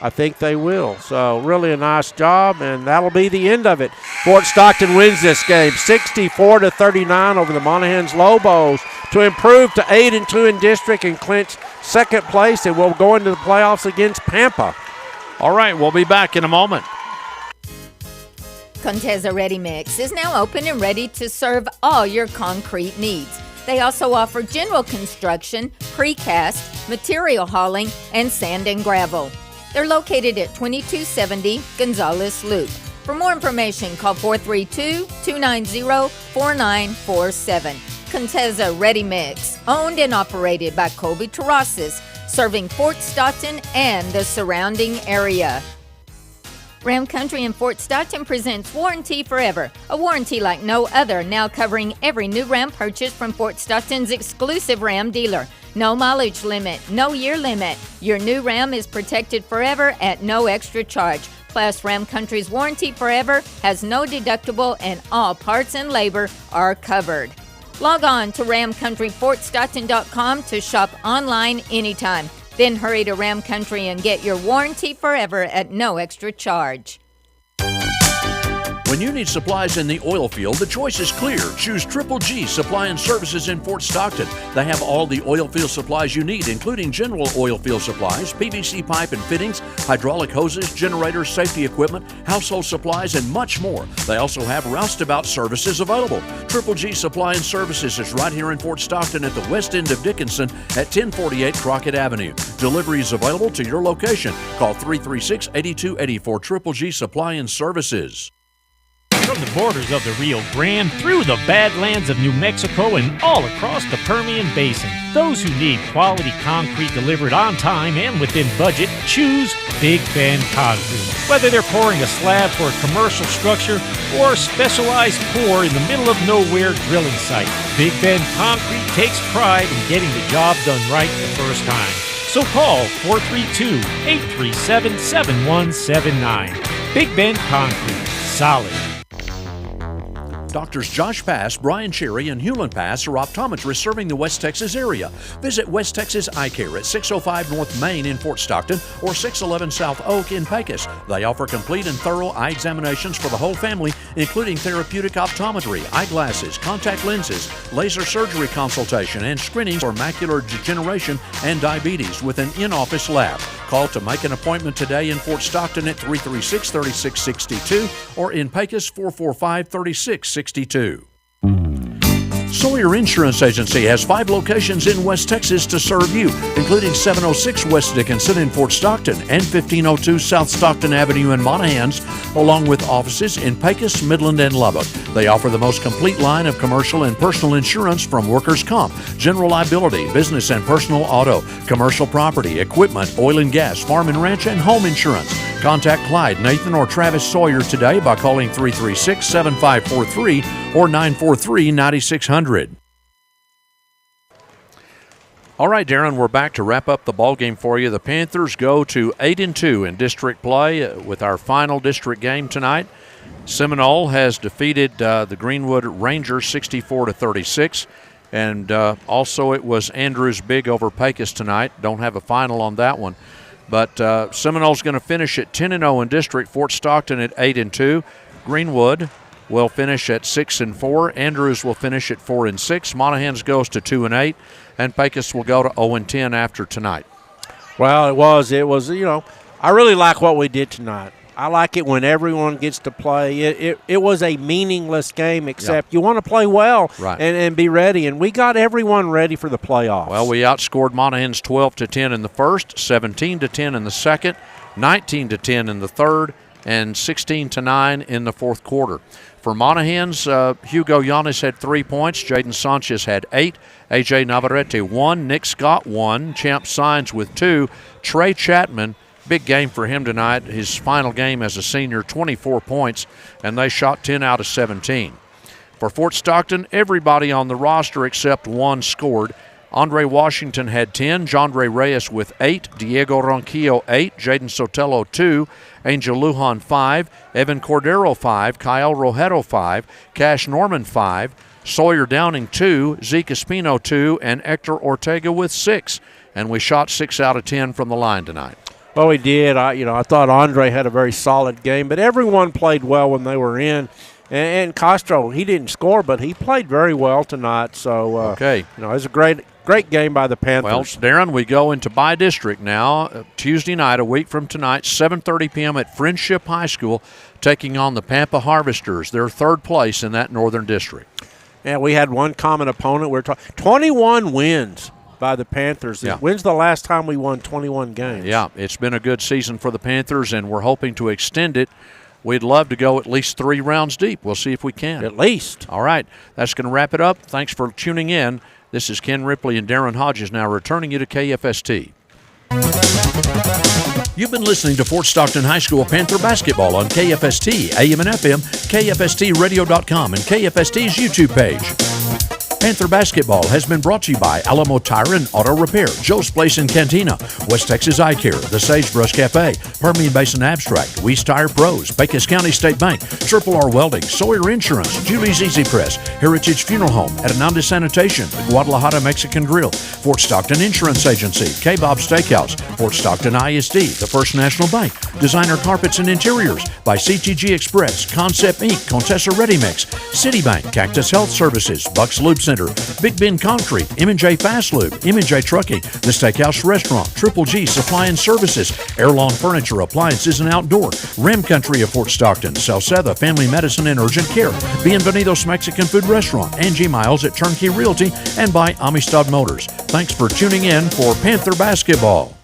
I think they will. So really a nice job, and that'll be the end of it. Fort Stockton wins this game 64-39 over the Monahans Lobos to improve to 8-2 in district and clinch second place, and we'll go into the playoffs against Pampa. All right, we'll be back in a moment. Contessa Ready Mix is now open and ready to serve all your concrete needs. They also offer general construction, precast, material hauling, and sand and gravel. They're located at 2270 Gonzales Loop. For more information, call 432-290-4947. Contessa Ready Mix, owned and operated by Colby Terraces, serving Fort Stockton and the surrounding area. Ram Country in Fort Stockton presents Warranty Forever, a warranty like no other, now covering every new Ram purchase from Fort Stockton's exclusive Ram dealer. No mileage limit, no year limit. Your new Ram is protected forever at no extra charge. Plus, Ram Country's Warranty Forever has no deductible and all parts and labor are covered. Log on to RamCountryFortStockton.com to shop online anytime. Then hurry to Ram Country and get your Warranty Forever at no extra charge. When you need supplies in the oil field, the choice is clear. Choose Triple G Supply and Services in Fort Stockton. They have all the oil field supplies you need, including general oil field supplies, PVC pipe and fittings, hydraulic hoses, generators, safety equipment, household supplies, and much more. They also have roustabout services available. Triple G Supply and Services is right here in Fort Stockton at the west end of Dickinson at 1048 Crockett Avenue. Delivery is available to your location. Call 336-8280 for Triple G Supply and Services. From the borders of the Rio Grande, through the Badlands of New Mexico, and all across the Permian Basin, those who need quality concrete delivered on time and within budget choose Big Bend Concrete. Whether they're pouring a slab for a commercial structure or a specialized pour in the middle of nowhere drilling site, Big Bend Concrete takes pride in getting the job done right the first time. So call 432-837-7179. Big Bend Concrete. Solid. Doctors Josh Pass, Brian Cherry, and Hewlin Pass are optometrists serving the West Texas area. Visit West Texas Eye Care at 605 North Main in Fort Stockton or 611 South Oak in Pecos. They offer complete and thorough eye examinations for the whole family, including therapeutic optometry, eyeglasses, contact lenses, laser surgery consultation, and screening for macular degeneration and diabetes with an in-office lab. Call to make an appointment today in Fort Stockton at 336-3662 or in Pecos 445-3662. Sawyer Insurance Agency has 5 locations in West Texas to serve you, including 706 West Dickinson in Fort Stockton and 1502 South Stockton Avenue in Monahans, along with offices in Pecos, Midland, and Lubbock. They offer the most complete line of commercial and personal insurance from workers' comp, general liability, business and personal auto, commercial property, equipment, oil and gas, farm and ranch, and home insurance. Contact Clyde, Nathan, or Travis Sawyer today by calling 336-7543 or 943-9600. All right, Darren, we're back to wrap up the ball game for you. The Panthers go to 8-2 in district play with our final district game tonight. Seminole has defeated the Greenwood Rangers 64-36, and also it was Andrews big over Pecos tonight. Don't have a final on that one. But Seminole's going to finish at 10-0 in district. Fort Stockton at 8-2. Greenwood will finish at 6-4. Andrews will finish at 4-6. Monahans goes to 2-8, and Pecos will go to 0-10 after tonight. Well, it was. You know, I really like what we did tonight. I like it when everyone gets to play. It was a meaningless game, except you want to play well and be ready. And we got everyone ready for the playoffs. Well, we outscored Monahans 12-10 in the first, 17-10 in the second, 19-10 in the third, and 16-9 in the fourth quarter. For Monahans, Hugo Yanis had 3 points. Jaden Sanchez had 8. A.J. Navarrete 1. Nick Scott 1. Champ Signs with 2. Trey Chapman, big game for him tonight. His final game as a senior, 24 points, and they shot 10 out of 17. For Fort Stockton, everybody on the roster except one scored. Andre Washington had 10, Jondre Reyes with 8, Diego Ronquillo 8, Jaden Sotelo 2, Angel Lujan 5, Evan Cordero 5, Kyle Rojero 5, Cash Norman 5, Sawyer Downing 2, Zeke Espino 2, and Hector Ortega with 6. And we shot 6 out of 10 from the line tonight. Well, we did. I thought Andre had a very solid game, but everyone played well when they were in. And Castro, he didn't score, but he played very well tonight. So, it was a great game by the Panthers. Well, Darren, we go into by district now. Tuesday night, a week from tonight, 7:30 p.m. at Friendship High School, taking on the Pampa Harvesters. They're third place in that northern district. Yeah, we had one common opponent. We're 21 wins by the Panthers. Yeah. When's the last time we won 21 games? Yeah, it's been a good season for the Panthers, and we're hoping to extend it. We'd love to go at least 3 rounds deep. We'll see if we can. At least. All right, that's going to wrap it up. Thanks for tuning in. This is Ken Ripley and Darren Hodges now returning you to KFST. You've been listening to Fort Stockton High School Panther basketball on KFST, AM and FM, KFSTradio.com, and KFST's YouTube page. Panther basketball has been brought to you by Alamo Tire and Auto Repair, Joe's Place in Cantina, West Texas Eye Care, the Sagebrush Cafe, Permian Basin Abstract, Weiss Tire Pros, Pecos County State Bank, Triple R Welding, Sawyer Insurance, Julie's Easy Press, Heritage Funeral Home, Adenanda Sanitation, the Guadalajara Mexican Grill, Fort Stockton Insurance Agency, K-Bob Steakhouse, Fort Stockton ISD, the First National Bank, Designer Carpets and Interiors, by CTG Express, Concept Inc., Contessa Ready Mix, Citibank, Cactus Health Services, Bucks Lube Center, Big Ben Concrete, M&J Fast Lube, M&J Trucking, The Steakhouse Restaurant, Triple G Supply and Services, Airlawn Furniture, Appliances and Outdoor, Rim Country of Fort Stockton, Salceda Family Medicine and Urgent Care, Bienvenidos Mexican Food Restaurant, Angie Miles at Turnkey Realty, and by Amistad Motors. Thanks for tuning in for Panther Basketball.